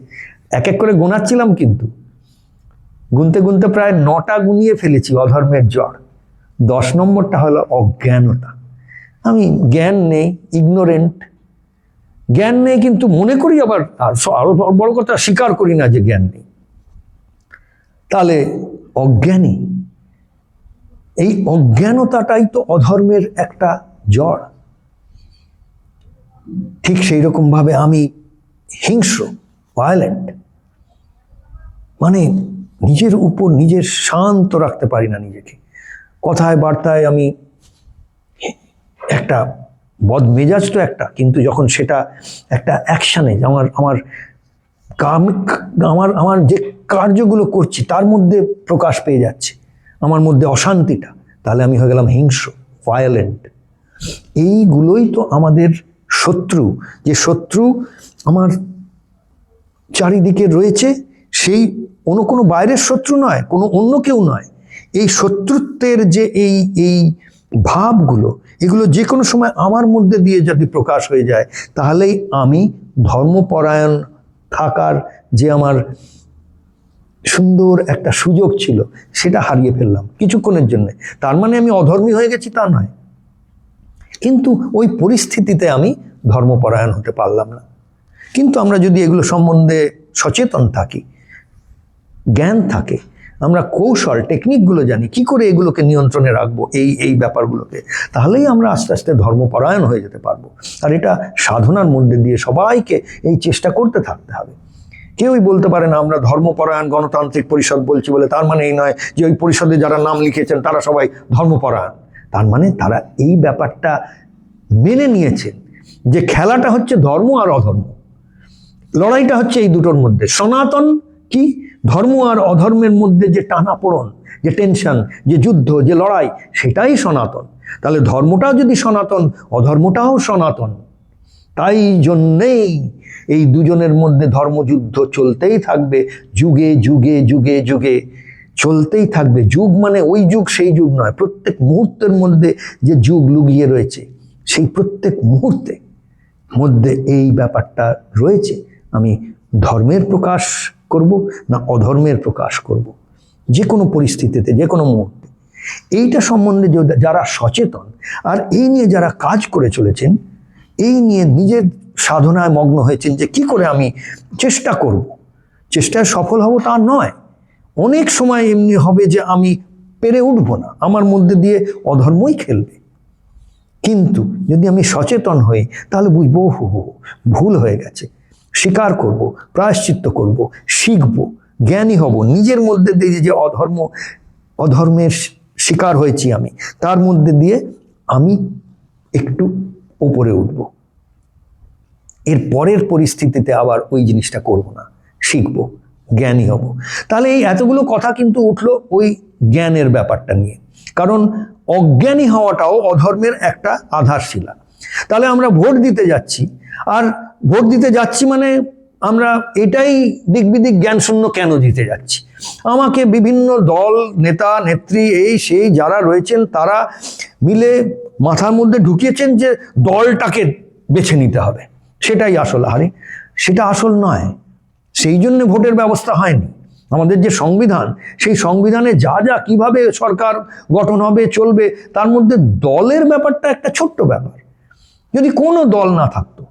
এক এক করে গোনাচ্ছিলাম কিন্তু গুনতে গুনতে প্রায় 9টা গুনিয়ে ফেলেছি অধর্মের জড়। 10 নম্বরটা হলো অজ্ঞানতা। আমি জ্ঞান নেই, ইগনোরেন্ট, জ্ঞান নেই, কিন্তু মনে করি আবার, আরো বড় কথা, স্বীকার করি না যে জ্ঞান নেই। তাহলে অজ্ঞানী, এই অজ্ঞানতাটাই তো অধর্মের একটা জড়। ঠিক সেই রকম ভাবে আমি হিংস্র, ভায়োলেন্ট, মানে নিজের উপর নিজের শান্ত রাখতে পারি না নিজেকে। কথায় বার্তায় আমি একটা বদমেজাজ তো একটা, কিন্তু যখন সেটা একটা অ্যাকশানে আমার আমার আমার আমার যে কার্যগুলো করছি তার মধ্যে প্রকাশ পেয়ে যাচ্ছে আমার মধ্যে অশান্তিটা, তাহলে আমি হয়ে গেলাম হিংস্র, ভায়োলেন্ট। এইগুলোই তো আমাদের শত্রু। যে শত্রু আমার চারিদিকে রয়েছে, সেই কোনো বাইরের শত্রু নয়, কোনো অন্য কেউ নয়। এই শত্রুত্বের যে এই এই ভাবগুলো, এগুলো যে কোনো সময় আমার মধ্যে দিয়ে যদি প্রকাশ হয়ে যায়, তাহলেই আমি ধর্মপরায়ণ থাকার যে আমার সুন্দর একটা সুযোগ ছিল সেটা হারিয়ে ফেললাম কিছুক্ষণের জন্য। তার মানে আমি অধর্মী হয়ে গেছি তা নয়, কিন্তু ওই পরিস্থিতিতে আমি ধর্মপরায়ণ হতে পারলাম না। কিন্তু আমরা যদি এগুলো সম্বন্ধে সচেতন থাকি, জ্ঞান থাকে, আমরা কৌশল টেকনিকগুলো জানি কি করে এগুলোকে নিয়ন্ত্রণে রাখবো এই ব্যাপারগুলোকে, তাহলেই আমরা আস্তে আস্তে ধর্মপরায়ণ হয়ে যেতে পারবো। আর এটা সাধনার মধ্যে দিয়ে সবাইকে এই চেষ্টা করতে থাকতে হবে। কেউই বলতে পারে না আমরা ধর্মপরায়ণ গণতান্ত্রিক পরিষদ বলছি বলে তার মানে এই নয় যে ওই পরিষদে যারা নাম লিখেছেন তারা সবাই ধর্মপরায়ণ। তার মানে তারা এই ব্যাপারটা মেনে নিয়েছেন যে খেলাটা হচ্ছে ধর্ম আর অধর্ম, লড়াইটা হচ্ছে এই দুটোর মধ্যে। সনাতন কি, ধর্ম আর অধর্মের মধ্যে যে টানাপোড়ন, যে টেনশন, যে যুদ্ধ, যে লড়াই, সেটাই সনাতন। তাহলে ধর্মটাও যদি সনাতন, অধর্মটাও সনাতন। তাই জন্যেই এই দুজনের মধ্যে ধর্মযুদ্ধ চলতেই থাকবে, যুগে যুগে যুগে যুগে চলতেই থাকবে। যুগ মানে ওই যুগ সেই যুগ নয়, প্রত্যেক মুহূর্তের মধ্যে যে যুগ লুকিয়ে রয়েছে, সেই প্রত্যেক মুহূর্তে মধ্যে এই ব্যাপারটা রয়েছে। আমি ধর্মের প্রকাশ করব না অধর্মের প্রকাশ করব, যে কোনো পরিস্থিতিতে, যে কোনো মুহূর্তে। এইটা সম্বন্ধে যারা সচেতন আর এই নিয়ে যারা কাজ করে চলেছেন, এই নিয়ে নিজের সাধনায় মগ্ন হয়েছেন যে কি করে আমি চেষ্টা করব, চেষ্টায় সফল হব তা নয়। অনেক সময় এমনি হবে যে আমি পেরে উঠব না, আমার মধ্যে দিয়ে অধর্মই খেলবে। কিন্তু যদি আমি সচেতন হই তাহলে বুঝবো ভুল হয়ে গেছে, স্বীকার করব, প্রায়শ্চিত্ত করব, শিখব, জ্ঞানী হব। নিজের মধ্যে দিয়ে যে অধর্মের শিকার হয়েছি আমি, তার মধ্যে দিয়ে আমি একটু উপরে উঠব। এর পরের পরিস্থিতিতে আবার ওই জিনিসটা করব না, শিখব, জ্ঞানী হব। তাহলে এই এতগুলো কথা কিন্তু উঠলো ওই জ্ঞানের ব্যাপারটা নিয়ে, কারণ অজ্ঞানী হওয়াটাও অধর্মের একটা আধারশিলা। তাহলে আমরা ভোট দিতে যাচ্ছি, আর ভোট দিতে যাচ্ছি মানে আমরা এটাই দিকবিদিক জ্ঞান শূন্য কেন দিতে যাচ্ছি? আমাকে বিভিন্ন দল, নেতা, নেত্রী, এই সেই যারা রয়েছেন তারা মিলে মাথার মধ্যে ঢুকিয়েছেন যে দলটাকে বেছে নিতে হবে, সেটাই আসল। আরে সেটা আসল নয়, সেই জন্য ভোটের ব্যবস্থা হয়নি। আমাদের যে সংবিধান, সেই সংবিধানে যা যা কিভাবে সরকার গঠন হবে, চলবে, তার মধ্যে দলের ব্যাপারটা একটা ছোট্ট ব্যাপার। যদি কোনো দল না থাকতো,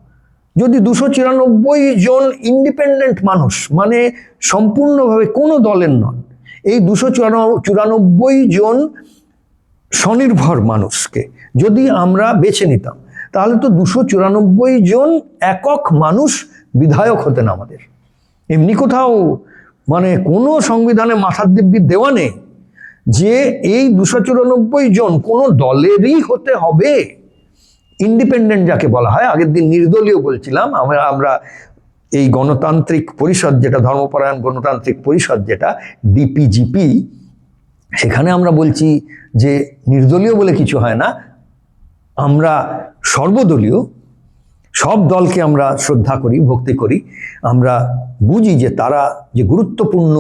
যদি 294 জন ইন্ডিপেন্ডেন্ট মানুষ, মানে সম্পূর্ণভাবে কোনো দলের নন, এই 294 জন স্বনির্ভর মানুষকে যদি আমরা বেছে নিতাম, তাহলে তো 294 জন একক মানুষ বিধায়ক হতেন আমাদের। এমনি কোথাও মানে কোনো সংবিধানে মাথার দিব্যি দেওয়া নেই যে এই 294 জন কোনো দলেরই হতে হবে। ইন্ডিপেন্ডেন্ট যাকে বলা হয়, আগের দিন নির্দলীয় বলছিলাম, আমরা এই গণতান্ত্রিক পরিষদ যেটা, ধর্মপরায়ণ গণতান্ত্রিক পরিষদ যেটা ডিপিজিপি, সেখানে আমরা বলছি যে নির্দলীয় বলে কিছু হয় না, আমরা সর্বদলীয়, সব দলকে আমরা শ্রদ্ধা করি, ভক্তি করি। আমরা বুঝি যে তারা যে গুরুত্বপূর্ণ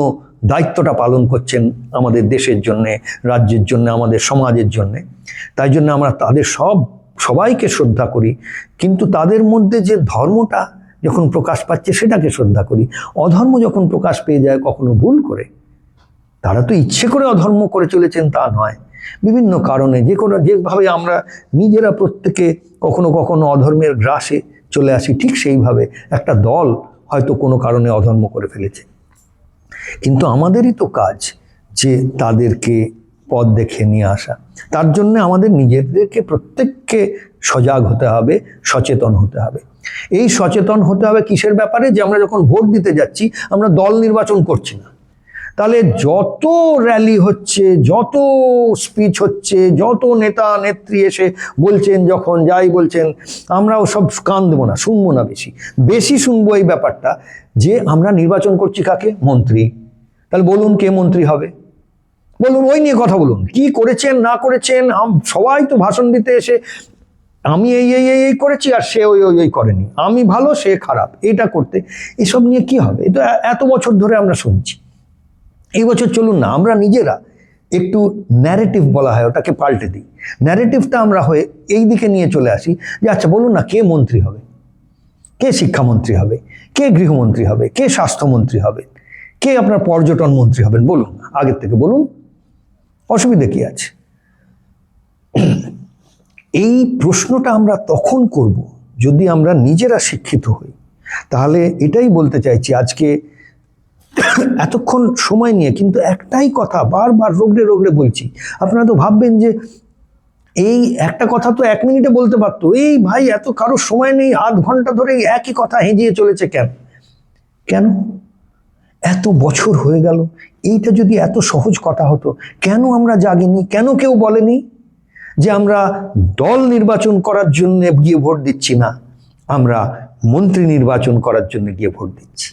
দায়িত্বটা পালন করছেন আমাদের দেশের জন্যে, রাজ্যের জন্য, আমাদের সমাজের জন্যে। তাই জন্য আমরা তাদের সবাইকে শ্রদ্ধা করি, কিন্তু তাদের মধ্যে যে ধর্মটা যখন প্রকাশ পাচ্ছে সেটাকে শ্রদ্ধা করি। অধর্ম যখন প্রকাশ পেয়ে যায় কখনো ভুল করে, তারা তো ইচ্ছে করে অধর্ম করে চলেছেন তা নয়, বিভিন্ন কারণে যেভাবে আমরা নিজেরা প্রত্যেকে কখনো কখনো অধর্মের গ্রাসে চলে আসি, ঠিক সেইভাবে একটা দল হয়তো কোনো কারণে অধর্ম করে ফেলেছে। কিন্তু আমাদেরই তো কাজ যে তাদেরকে পথ দেখে নিয়ে আসা। তার জন্য আমাদের নিজেদেরকে প্রত্যেককে সজাগ হতে হবে, সচেতন হতে হবে। এই সচেতন হতে হবে কিসের ব্যাপারে? যে আমরা যখন ভোট দিতে যাচ্ছি আমরা দল নির্বাচন করছি না। তাহলে যত র্যালি হচ্ছে, যত স্পিচ হচ্ছে, যত নেতা নেত্রী এসে বলছেন, যখন যাই বলছেন, আমরাও সব কান দেবো না, শুনবো না, বেশি বেশি শুনবো এই ব্যাপারটা যে আমরা নির্বাচন করছি কাকে? মন্ত্রী। তাহলে বলুন কে মন্ত্রী হবে? বলুন, ওই নিয়ে কথা বলুন, কি করেছেন না করেছেন। সবাই তো ভাষণ দিতে এসে আমি এই এই এই করেছি আর সে ওই ওই ওই করেনি, আমি ভালো সে খারাপ, এটা করতে, এসব নিয়ে কি হবে? এটা এত বছর ধরে আমরা শুনছি। এই বছর চলুন না আমরা নিজেরা একটু ন্যারেটিভ বলা হয় ওটাকে পাল্টে দিই। ন্যারেটিভটা আমরা হয়ে এই দিকে নিয়ে চলে আসি যে আচ্ছা বলুন না কে মন্ত্রী হবে, কে শিক্ষামন্ত্রী হবে, কে গৃহমন্ত্রী হবে, কে স্বাস্থ্যমন্ত্রী হবে, কে আপনার পর্যটন মন্ত্রী হবেন? বলুন, আগের থেকে বলুন, অসুবিধা কি আছে? এই প্রশ্নটা আমরা তখন করব যদি আমরা নিজেরা শিক্ষিত হই। তাহলে এটাই বলতে চাইছি আজকে এতক্ষণ সময় নিয়ে, কিন্তু একটাই কথা বারবার রোগড়ে রোগড়ে বলছি। আপনারা তো ভাববেন যে এই একটা কথা তো 1 মিনিটে বলতে পারতো, এই ভাই এত কারোর সময় নেই, আধ ঘন্টা ধরে একই কথা হেঁজিয়ে চলেছে কেন? কেন এত বছর হয়ে গেল? এইটা যদি এত সহজ কথা হতো, কেন আমরা জাগিনি? কেন কেউ বলেনি যে আমরা দল নির্বাচন করার জন্য গিয়ে ভোট দিচ্ছি না, আমরা মন্ত্রী নির্বাচন করার জন্য গিয়ে ভোট দিচ্ছি?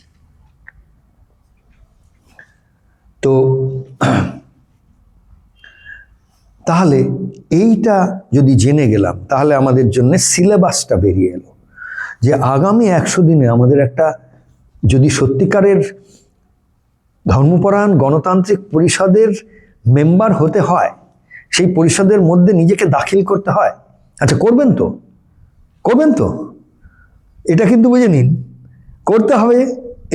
তো তাহলে এইটা যদি জেনে গেলাম, তাহলে আমাদের জন্য সিলেবাসটা বেরিয়ে এলো যে আগামী 100 দিনে আমাদের একটা, যদি সত্যিকারের ধর্মপরায়ণ গণতান্ত্রিক পরিষদের মেম্বার হতে হয়, সেই পরিষদের মধ্যে নিজেকে দাখিল করতে হয়। আচ্ছা করবেন তো? করবেন তো? এটা কিন্তু বুঝে নিন, করতে হবে।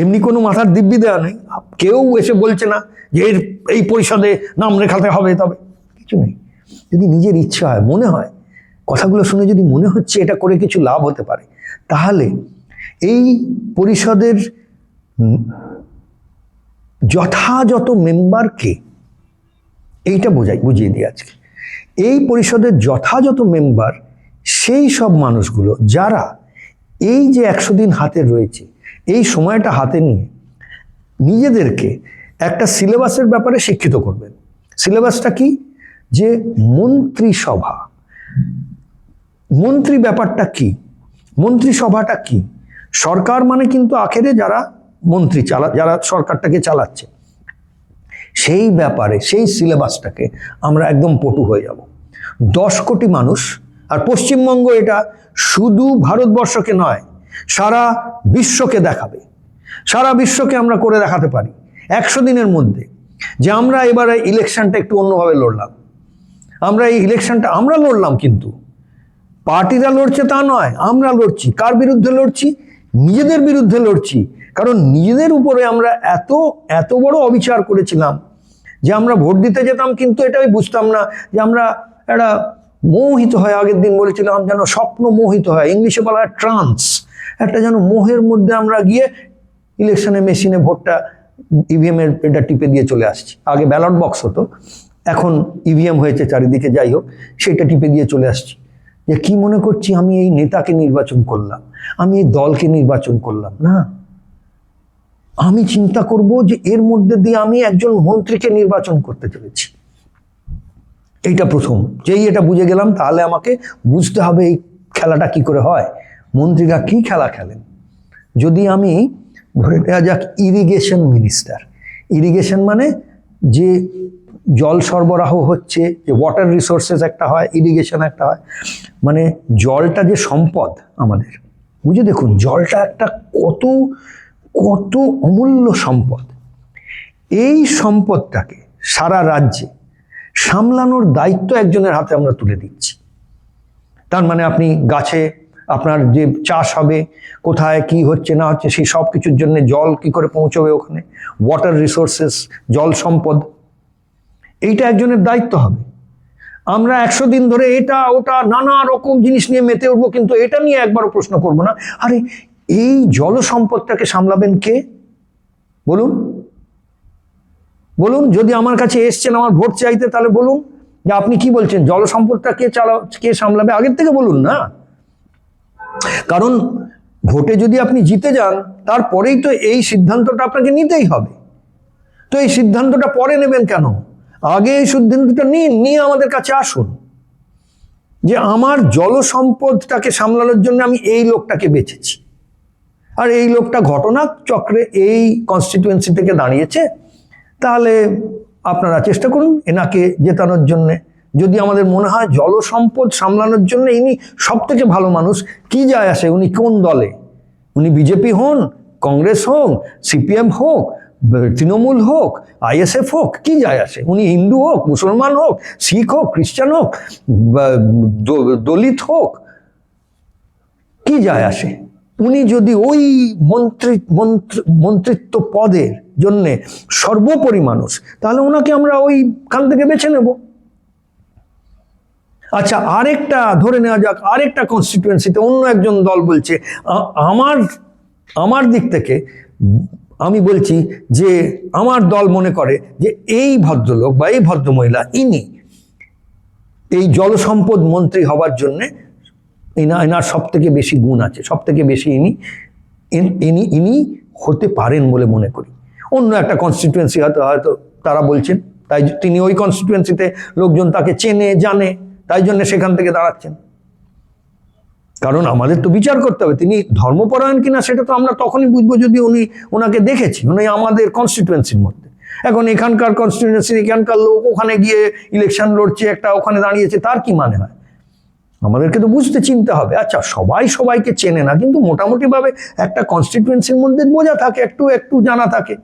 এমনি কোনো মাথার দিব্যি দেওয়া নেই, কেউ এসে বলছে না যে এই পরিষদে নাম লেখাতে হবে, তবে কিছু নেই। যদি নিজের ইচ্ছা হয়, মনে হয়, কথাগুলো শুনে যদি মনে হচ্ছে এটা করে কিছু লাভ হতে পারে, তাহলে এই পরিষদের যথাযথ মেম্বারকে, এইটা বুঝিয়ে দিই আজকে। এই পরিষদের যথাযথ মেম্বার সেই সব মানুষগুলো যারা এই যে 100 দিন হাতে রয়েছে, এই সময়টা হাতে নিয়ে নিজেদেরকে একটা সিলেবাসের ব্যাপারে শিক্ষিত করবেন। সিলেবাসটা কি? যে মন্ত্রিসভা, মন্ত্রী ব্যাপারটা কি, মন্ত্রিসভাটা কি। সরকার মানে কিন্তু আখেরে যারা মন্ত্রী যারা সরকারটাকে চালাচ্ছে, সেই ব্যাপারে সেই সিলেবাসটাকে আমরা একদম পটু হয়ে যাব। 10 কোটি মানুষ, আর পশ্চিমবঙ্গ এটা শুধু ভারতবর্ষকে নয়, সারা বিশ্বকে দেখাবে। সারা বিশ্বকে আমরা করে দেখাতে পারি 100 দিনের মধ্যে যে আমরা এবারে ইলেকশনটা একটু অন্যভাবে লড়লাম। আমরা এই ইলেকশনটা আমরা লড়লাম, কিন্তু পার্টিরা লড়ছে তা নয়, আমরা লড়ছি। কার বিরুদ্ধে লড়ছি? নিজেদের বিরুদ্ধে লড়ছি। কারণ নিজেদের উপরে আমরা এত বড় অবিচার করেছিলাম যে আমরা ভোট দিতে যেতাম, কিন্তু এটাই বুঝতাম না যে আমরা একটা মোহিত হয়, আগের দিন বলেছিলাম যেন স্বপ্ন মোহিত হয়, ইংলিশে বলা হয় ট্রান্স, একটা যেন মোহের মধ্যে আমরা গিয়ে ইলেকশনে মেশিনে ভোটটা ইভিএম এর এটা টিপে দিয়ে চলে আসছি। আগে ব্যালট বক্স হতো, এখন ইভিএম হয়েছে চারিদিকে, যাই হোক, সেটা টিপে দিয়ে চলে আসছি। যে কি মনে করছি আমি এই নেতাকে নির্বাচন করলাম, আমি এই দলকে নির্বাচন করলাম না, আমি চিন্তা করব যে এর মধ্যে দিয়ে আমি একজন মন্ত্রীকে নির্বাচন করতে চলেছি। এইটা প্রথম। যেই এটা বুঝে গেলাম, তাহলে আমাকে বুঝতে হবে এই খেলাটা কি করে হয়, মন্ত্রীরা কি খেলা খেলেন। যদি আমি ধরে নেওয়া যাক ইরিগেশন মিনিস্টার, ইরিগেশন মানে যে জল সরবরাহ হচ্ছে, যে ওয়াটার রিসোর্সেস একটা হয়, ইরিগেশন একটা হয়, মানে জলটা যে সম্পদ আমাদের, বুঝে দেখুন জলটা একটা কত কত অমূল্য সম্পদ। এই সম্পদটাকে সারা রাজ্যে সামলানোর দায়িত্ব একজনের হাতে আমরা তুলে দিচ্ছি। তার মানে আপনি গাছে আপনার যে চাষ হবে, কোথায় কি হচ্ছে না হচ্ছে, সেই সব কিছুর জন্য জল কি করে পৌঁছবে ওখানে, ওয়াটার রিসোর্সেস, জল সম্পদ, এইটা একজনের দায়িত্ব হবে। আমরা 100 দিন ধরে এটা ওটা নানা রকম জিনিস নিয়ে মেতে উঠবো, কিন্তু এটা নিয়ে একবারও প্রশ্ন করব না, আরে এই জল সম্পদটাকে সামলাবেন কে? বলুন বলুন, যদি আমার কাছে এসছেন আমার ভোট চাইতে, তাহলে বলুন যে আপনি কি বলছেন, জল সম্পদটা কে সামলাবে? আগের থেকে বলুন না। কারণ ভোটে যদি আপনি জিতে যান, তারপরেই তো এই সিদ্ধান্তটা আপনাকে নিতেই হবে। তো এই সিদ্ধান্তটা পরে নেবেন কেন? আগে এই সিদ্ধান্তটা নিয়ে আমাদের কাছে আসুন যে আমার জল সম্পদটাকে সামলানোর জন্য আমি এই লোকটাকে বেছেছি, আর এই লোকটা ঘটনা চক্রে এই কনস্টিটিউয়েন্সি থেকে দাঁড়িয়েছে, তাহলে আপনারা চেষ্টা করুন এনাকে জেতানোর জন্যে। যদি আমাদের মনে হয় জল সম্পদ সামলানোর জন্য ইনি সব থেকে ভালো মানুষ, কি যায় আসে উনি কোন দলে, উনি বিজেপি হন, কংগ্রেস হোক, সিপিএম হোক, তৃণমূল হোক, আইএসএফ হোক, কি যায় আসে? উনি হিন্দু হোক, মুসলমান হোক, শিখ হোক, খ্রিস্টান হোক, দলিত হোক, কি যায় আসে? উনি যদি ওই মন্ত্রিত্ব পদের জন্যে সর্বোপরি মানুষ, তাহলে ওনাকে আমরা ওইখান থেকে বেছে নেব। আচ্ছা, আরেকটা ধরে নেওয়া যাক, আরেকটা কনস্টিটিউয়েন্সিতে অন্য একজন দল বলছে, আমার দিক থেকে আমি বলছি যে আমার দল মনে করে যে এই ভদ্রলোক বা এই ভদ্রমহিলা ইনি এই জলসম্পদ মন্ত্রী হবার জন্যে এনার সব থেকে বেশি গুণ আছে, সব থেকে বেশি ইনি হতে পারেন বলে মনে করি। অন্য একটা কনস্টিটিউয়েন্সি হয়তো তারা বলছেন, তাই তিনি ওই কনস্টিটিউয়েন্সিতে লোকজন তাকে চেনে জানে, তাই জন্য সেখান থেকে দাঁড়াচ্ছেন। কারণ আমাদের তো বিচার করতে হবে তিনি ধর্মপরায়ণ কিনা, সেটা তো আমরা তখনই বুঝবো যদি ওনাকে দেখেছি, উনি আমাদের কনস্টিটিউয়েন্সির মধ্যে। এখন এখানকার কনস্টিটিউয়েন্সি, এখানকার লোক ওখানে গিয়ে ইলেকশন লড়ছে, একটা ওখানে দাঁড়িয়েছে, তার কি মানে হয়? আমাদেরকে তো বুঝতে চিনতে হবে। আচ্ছা, সবাইকে চেনে না, কিন্তু মোটামুটিভাবে একটা কনস্টিটিউয়েন্সির মধ্যে বোঝা থাকে, একটু জানা থাকে।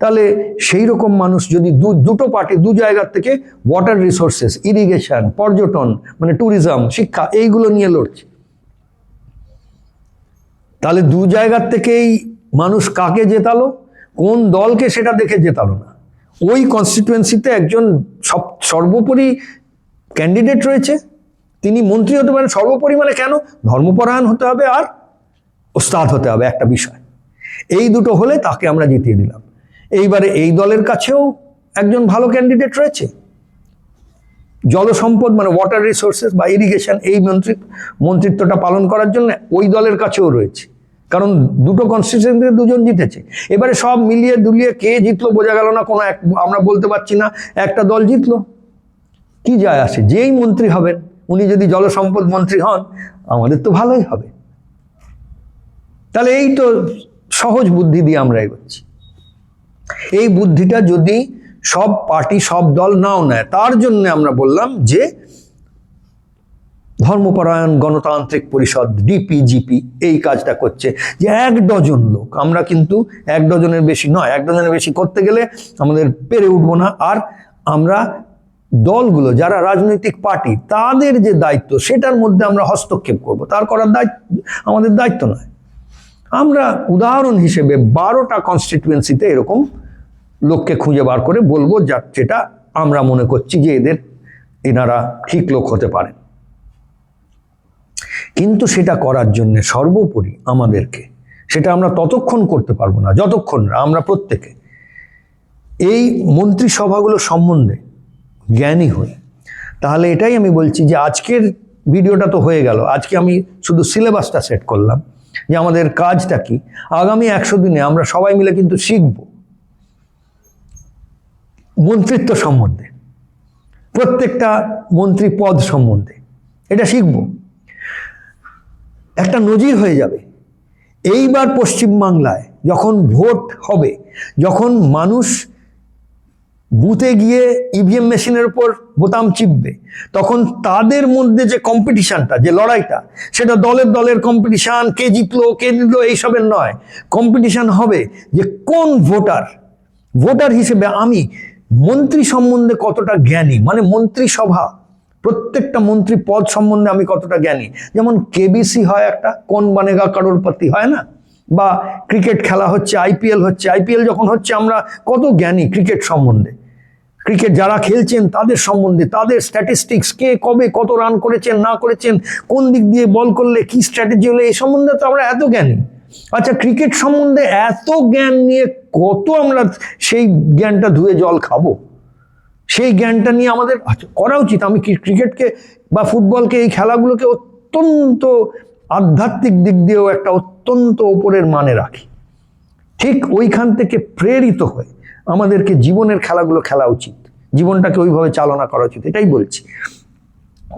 তাহলে সেই রকম মানুষ যদি দুটো পার্টি দু জায়গার থেকে ওয়াটার রিসোর্সেস, ইরিগেশন, পর্যটন মানে ট্যুরিজম, শিক্ষা, এইগুলো নিয়ে লড়ছে, তাহলে দু জায়গার থেকেই মানুষ কাকে জেতালো, কোন দলকে সেটা দেখে জেতালো না। ওই কনস্টিটিউয়েন্সিতে একজন সর্বোপরি ক্যান্ডিডেট রয়েছে, তিনি মন্ত্রী হতে পারেন। সর্বোপরি মানে কেন? ধর্মপরায়ণ হতে হবে আর ওস্তাদ হতে হবে একটা বিষয়, এই দুটো হলে তাকে আমরা জিতিয়ে দিলাম। এইবারে এই দলের কাছেও একজন ভালো ক্যান্ডিডেট রয়েছে, জলসম্পদ মানে ওয়াটার রিসোর্সেস বা ইরিগেশন, এই মন্ত্রিত্বটা পালন করার জন্য ওই দলের কাছেও রয়েছে, কারণ দুটো কনস্টিটিউয়েন্সিতে দুজন জিতেছে। এবারে সব মিলিয়ে দুলিয়ে কে জিতলো বোঝা গেল না, কোনো আমরা বলতে পারছি না একটা দল জিতলো, কি যায় আসে? যেই মন্ত্রী হবেন, উনি যদি জলসম্পদ মন্ত্রী হন, আমাদের তো ভালোই হবে। তাহলে এই তো সহজ বুদ্ধি দিয়ে আমরা এগোচ্ছি। এই বুদ্ধিটা যদি সব পার্টি, সব দল নাও নেয়, তার জন্য আমরা বললাম যে ধর্মপরায়ণ গণতান্ত্রিক পরিষদ, ডিপিজিপি এই কাজটা করছে, যে 1 ডজন লোক, আমরা কিন্তু 1 ডজনের বেশি নয়, 1 ডজনের বেশি করতে গেলে আমাদের পেরে উঠবো না। আর আমরা দলগুলো যারা রাজনৈতিক পার্টি, তাদের যে দায়িত্ব, সেটার মধ্যে আমরা হস্তক্ষেপ করব, তার করার দায়িত্ব আমাদের দায়িত্ব নয়। আমরা উদাহরণ হিসেবে 12টা কনস্টিটিউয়েন্সিতে এরকম লোককে খুঁজে বার করে বলবো, যেটা আমরা মনে করছি যে এনারা ঠিক লোক হতে পারেন। কিন্তু সেটা করার জন্য সর্বোপরি আমাদেরকে, সেটা আমরা ততক্ষণ করতে পারবো না যতক্ষণ আমরা প্রত্যেকে এই মন্ত্রিসভাগুলো সম্বন্ধে জ্ঞানী হই। তাহলে এটাই আমি বলছি যে আজকের ভিডিওটা তো হয়ে গেল, আজকে আমি শুধু সিলেবাসটা সেট করলাম যে আমাদের কাজটা কি। আগামী 100 দিনে আমরা সবাই মিলে কিন্তু শিখব মন্ত্রিত্ব সম্বন্ধে, প্রত্যেকটা মন্ত্রী পদ সম্বন্ধে এটা শিখব। একটা নজির হয়ে যাবে। এইবার পশ্চিমবাংলায় যখন ভোট হবে, যখন মানুষ বুথে গিয়ে ইভিএম মেশিনের উপর বোতাম চিপবে, তখন তাদের মধ্যে যে কম্পিটিশনটা, যে লড়াইটা, সেটা দলের কম্পিটিশন, কে জিতলো এইসবের নয়। কম্পিটিশন হবে যে কোন ভোটার হিসেবে আমি মন্ত্রী সম্বন্ধে কতটা জ্ঞানী, মানে মন্ত্রিসভা, প্রত্যেকটা মন্ত্রী পদ সম্বন্ধে আমি কতটা জ্ঞানী। যেমন কেবিসি হয় একটা, কোন বানেগা কারোরপতি হয় না, বা ক্রিকেট খেলা হচ্ছে, আইপিএল যখন হচ্ছে, আমরা কত জ্ঞানী ক্রিকেট সম্বন্ধে। ক্রিকেট যারা খেলছেন তাদের সম্বন্ধে, তাদের স্ট্যাটিস্টিক্স, কে কবে কত রান করেছেন না করেছেন, কোন দিক দিয়ে বল করলে কি স্ট্র্যাটেজি হলে, এই সম্বন্ধে তো আমরা এত জ্ঞানী। আচ্ছা, ক্রিকেট সম্বন্ধে এত জ্ঞান নিয়ে কত আমরা সেই জ্ঞানটা ধুয়ে জল খাবো? সেই জ্ঞানটা নিয়ে আমাদের করা উচিত। আমি ক্রিকেটকে বা ফুটবলকে, এই খেলাগুলোকে অত্যন্ত আধ্যাত্মিক দিক দিয়েও একটা অত্যন্ত ওপরের মানে রাখি। ঠিক ওইখান থেকে প্রেরিত হয়ে আমাদেরকে জীবনের খেলাগুলো খেলা উচিত, জীবনটাকে ওইভাবে চালনা করা উচিত, এটাই বলছি।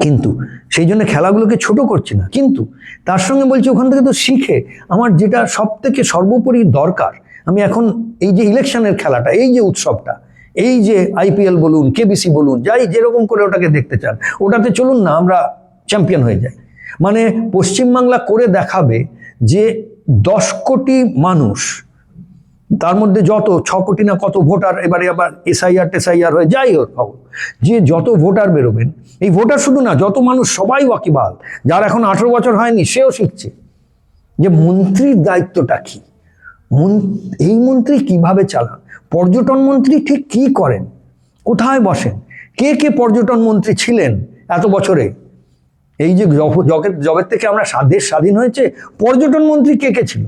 কিন্তু সেই জন্য খেলাগুলোকে ছোট করছি না, কিন্তু তার সঙ্গে বলছি ওখান থেকে তো শিখে আমার যেটা সব থেকে সর্বোপরি দরকার, আমি এখন এই যে ইলেকশনের খেলাটা, এই যে উৎসবটা, এই যে আইপিএল বলুন, কেবিসি বলুন, যাই যেরকম করে ওটাকে দেখতে চান, ওটাতে চলুন না আমরা চ্যাম্পিয়ন হয়ে যাই। মানে পশ্চিমবাংলা করে দেখাবে যে 10 কোটি মানুষ, তার মধ্যে যত 6 কোটি না কত ভোটার, এবারে আবার এসআইআর হয়ে যাই হোক, যে যত ভোটার বেরোবেন, এই ভোটার শুধু না, যত মানুষ সবাই ওয়াকিবহাল, যার এখন 18 বছর হয়নি সেও শিখছে যে মন্ত্রীর দায়িত্বটা কি, এই মন্ত্রী কিভাবে চালান, পর্যটন মন্ত্রী ঠিক কি করেন, কোথায় বসেন, কে কে পর্যটন মন্ত্রী ছিলেন এত বছরে, এই যে জবের থেকে আমরা দেশ স্বাধীন হয়েছে, পর্যটন মন্ত্রী কে কে ছিল?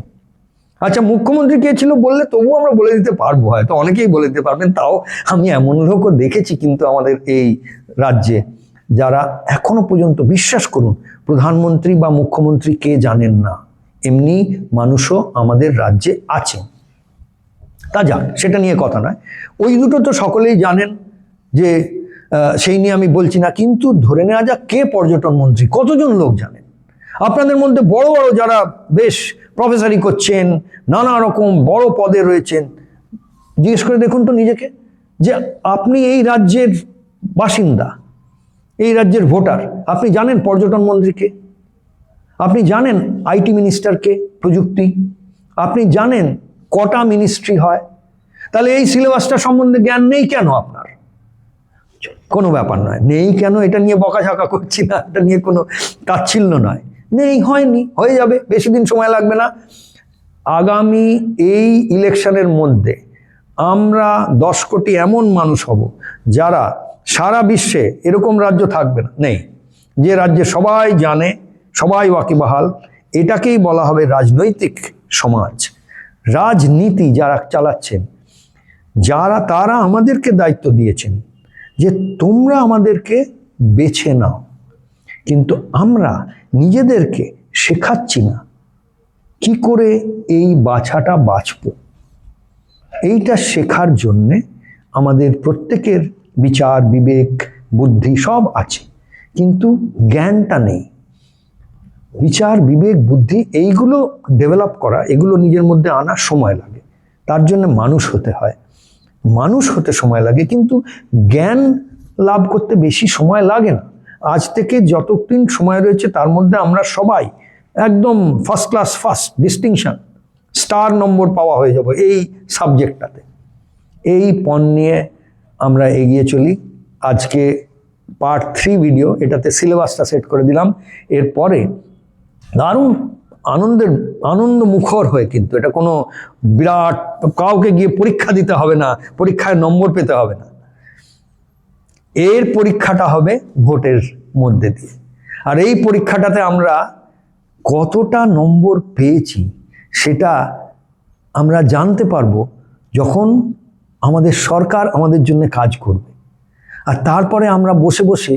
আচ্ছা, মুখ্যমন্ত্রী কে ছিল বললে তবুও আমরা বলে দিতে পারবো, হয়তো অনেকেই বলে দিতে পারবেন, তাও আমি এমন লোকও দেখেছি কিন্তু আমাদের এই রাজ্যে যারা এখনো পর্যন্ত, বিশ্বাস করুন, প্রধানমন্ত্রী বা মুখ্যমন্ত্রী কে জানেন না। এমনি মানুষও আমাদের রাজ্যে আছেন। তা যাক, সেটা নিয়ে কথা নয়, ওই দুটো তো সকলেই জানেন, যে সেই নিয়ে আমি বলছি না। কিন্তু ধরে নেওয়া যাক কে পর্যটন মন্ত্রী, কতজন লোক জানেন? আপনাদের মধ্যে বড় বড় যারা বেশ প্রফেসরি করছেন, নানা রকম বড় পদে রয়েছেন, জিজ্ঞেস করে দেখুন তো নিজেকে, যে আপনি এই রাজ্যের বাসিন্দা, এই রাজ্যের ভোটার, আপনি জানেন পর্যটন মন্ত্রীকে? আপনি জানেন আইটি মিনিস্টারকে, প্রযুক্তি? আপনি জানেন কটা মিনিস্ট্রি হয়? তাহলে এই সিলেবাসটা সম্বন্ধে জ্ঞান নেই কেন আপনার? কোনো ব্যাপার নয়, নেই কেন এটা নিয়ে বকাঝকা করছি না, এটা নিয়ে কোনো তাচ্ছিল্য নয়, নেই, হয়নি, হয়ে যাবে, বেশি দিন সময় লাগবে না। আগামী এই ইলেকশনের মধ্যে আমরা 10 কোটি এমন মানুষ হব যারা সারা বিশ্বে, এরকম রাজ্য থাকবে না, নেই, যে রাজ্যে সবাই জানে, সবাই ওয়াকিবহাল, এটাকেই বলা হবে রাজনৈতিক সমাজ। রাজনীতি যারা চালাচ্ছেন, তারা আমাদেরকে দায়িত্ব দিয়েছেন যে তোমরা আমাদেরকে বেছে নাও, কিন্তু আমরা নিজেদেরকে শেখাচ্ছি না কি করে এই বাছাটা বাছব। এইটা শেখার জন্যে আমাদের প্রত্যেকের বিচার, বিবেক, বুদ্ধি সব আছে, কিন্তু জ্ঞানটা নেই। বিচার, বিবেক, বুদ্ধি এইগুলো ডেভেলপ করা, এগুলো নিজের মধ্যে আনা সময় লাগে, তার জন্য মানুষ হতে হয়, মানুষ হতে সময় লাগে, কিন্তু জ্ঞান লাভ করতে বেশি সময় লাগে না। আজ থেকে যতদিন সময় রয়েছে তার মধ্যে আমরা সবাই একদম first class, first distinction, star number পাওয়া হয়ে যাব এই সাবজেক্টটাতে। এই পণ নিয়ে আমরা এগিয়ে চলি। আজকে পার্ট 3 ভিডিও, এটাতে সিলেবাসটা সেট করে দিলাম। এরপরে দারুণ আনন্দ মুখর হয়ে, কিন্তু এটা কোনো বিরাট কাউকে গিয়ে পরীক্ষা দিতে হবে না, পরীক্ষায় নম্বর পেতে হবে না, এর পরীক্ষাটা হবে ভোটের মধ্যে দিয়ে। আর এই পরীক্ষাটাতে আমরা কতটা নম্বর পেয়েছি সেটা আমরা জানতে পারবো যখন আমাদের সরকার আমাদের জন্য কাজ করবে। আর তারপরে আমরা বসে বসে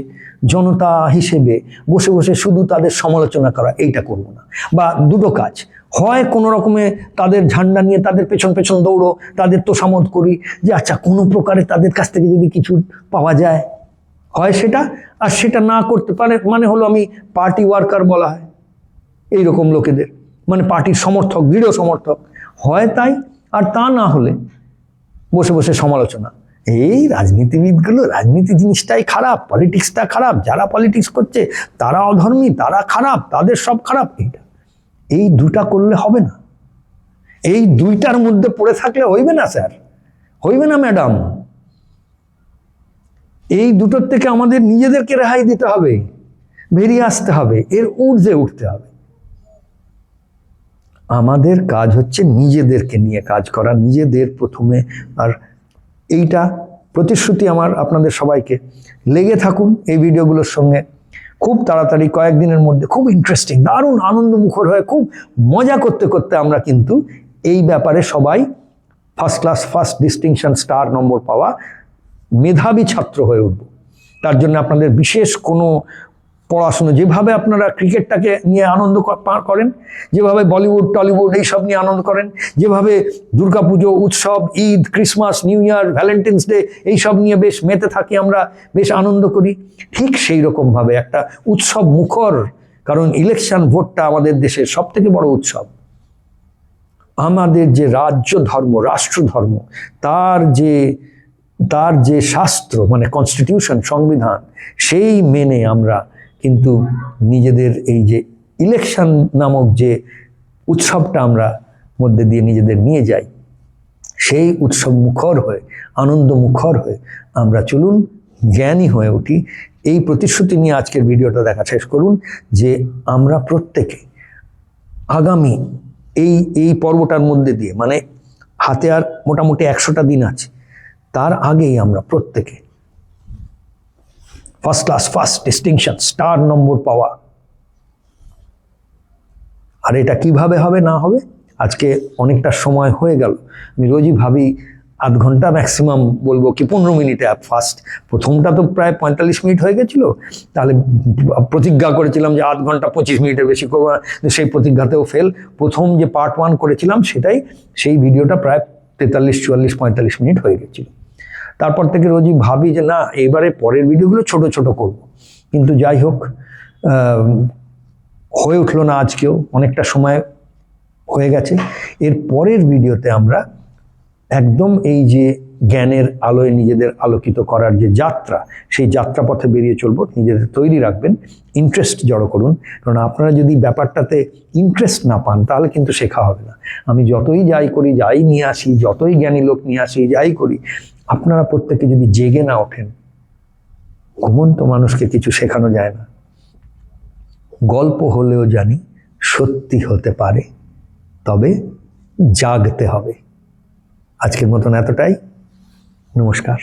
জনতা হিসেবে বসে বসে শুধু তাদের সমালোচনা করা, এইটা করব না। বা দুটো কাজ, হয় কোনো রকমে তাদের ঝান্ডা নিয়ে তাদের পেছন পেছন দৌড়ো, তাদের তোষামোদ করি যে আচ্ছা কোনো প্রকারে তাদের কাছ থেকে যদি কিছু পাওয়া যায়, হয় সেটা। আর সেটা না করতে পারে মানে হলো আমি পার্টি ওয়ার্কার বলা হয় এইরকম লোকেদের, মানে পার্টির সমর্থক, দৃঢ় সমর্থক, হয় তাই। আর তা না হলে বসে বসে সমালোচনা। এই রাজনীতিবিদগুলো, রাজনীতি জিনিসটাই খারাপ, পলিটিক্সটা খারাপ, যারা পলিটিক্স করছে তারা অধর্মী, তারা খারাপ, তাদের সব খারাপ। এই দুটা করলে হবে না, এই দুইটার মধ্যে পড়ে থাকলে হইবে না স্যার, হইবে না ম্যাডাম। এই দুটোর থেকে আমাদের নিজেদেরকে রেহাই দিতে হবে, বেরিয়ে আসতে হবে, এর ঊর্ধ্বে উঠতে হবে। আমাদের কাজ হচ্ছে নিজেদেরকে নিয়ে কাজ করা, নিজেদের প্রথমে। আর এইটা প্রতিশ্রুতি আমার আপনাদের সবাইকে, লেগে থাকুন এই ভিডিওগুলোর সঙ্গে। খুব তাড়াতাড়ি কয়েকদিনের মধ্যে খুব ইন্টারেস্টিং, দারুণ আনন্দমুখর হয়ে খুব মজা করতে করতে আমরা কিন্তু এই ব্যাপারে সবাই first class, first distinction, star number পাওয়া মেধাবী ছাত্র হয়ে উঠব। তার জন্য আপনাদের বিশেষ কোনো পড়াশুনো, যেভাবে আপনারা ক্রিকেটটাকে নিয়ে আনন্দ করেন, যেভাবে বলিউড টলিউড এইসব নিয়ে আনন্দ করেন, যেভাবে দুর্গাপুজো, উৎসব, Eid, Christmas, new year, Valentine's day এইসব নিয়ে বেশ মেতে থাকি, আমরা বেশ আনন্দ করি, ঠিক সেই রকমভাবে একটা উৎসব মুখর, কারণ ইলেকশন ভোটটা আমাদের দেশের সব থেকে বড় উৎসব। আমাদের যে রাজ্য ধর্ম, রাষ্ট্র ধর্ম, তার যে শাস্ত্র মানে কনস্টিটিউশন, সংবিধান, সেই মেনে আমরা কিন্তু নিজেদের এই যে ইলেকশন নামক যে উৎসবটা আমরা মধ্যে দিয়ে নিজেদের নিয়ে যাই, সেই উৎসব মুখর হয়ে, আনন্দ মুখর হয়ে আমরা চলুন জ্ঞানী হয়ে উঠি। এই প্রতিশ্রুতি নিয়ে আজকের ভিডিওটা দেখা শেষ করুন যে আমরা প্রত্যেকে আগামী এই পর্বটার মধ্যে দিয়ে, মানে হাতে আর মোটামুটি 100টা দিন আছে, তার আগেই আমরা প্রত্যেকে first class, first distinction, star number পাওয়া। আর এটা কিভাবে হবে না হবে, আজকে অনেকটা সময় হয়ে গেল, আমি রোজই ভাবি আধ ঘন্টা ম্যাক্সিমাম বলবো কি 15 মিনিটে ফার্স্ট। প্রথমটা তো প্রায় 45 মিনিট হয়ে গেছিলো, তাহলে প্রতিজ্ঞা করেছিলাম যে আধ ঘন্টা 25 মিনিটের বেশি করবো না, সেই প্রতিজ্ঞাতেও ফেল। প্রথম যে পার্ট 1 করেছিলাম সেই ভিডিওটা প্রায় 43, 44, 45 মিনিট হয়ে গেছিল। তারপর থেকে রোজই ভাবি যে না, এবারে পরের ভিডিওগুলো ছোট ছোট করব, কিন্তু যাই হোক হয়ে উঠলো না। আজকেও অনেকটা সময় হয়ে গেছে। এর পরের ভিডিওতে আমরা একদম এই যে জ্ঞানের আলোয় নিজেদের আলোকিত করার যে যাত্রা, সেই যাত্রাপথে বেরিয়ে চলবো। নিজেদের তৈরি রাখবেন, ইন্টারেস্ট জড়ো করুন, কারণ আপনারা যদি ব্যাপারটাতে ইন্টারেস্ট না পান তাহলে কিন্তু শেখা হবে না। আমি যতই যাই করি, যাই নিয়ে আসি, যতই জ্ঞানী লোক নিয়ে আসি, যাই করি, আপনারা প্রত্যেকে যদি জেগে না ওঠেন, ঘুমন্ত মানুষকে কিছু শেখানো যায় না। গল্প হলেও জানি সত্যি হতে পারে, তবে জাগতে হবে। আজকের মতন এতটাই, নমস্কার।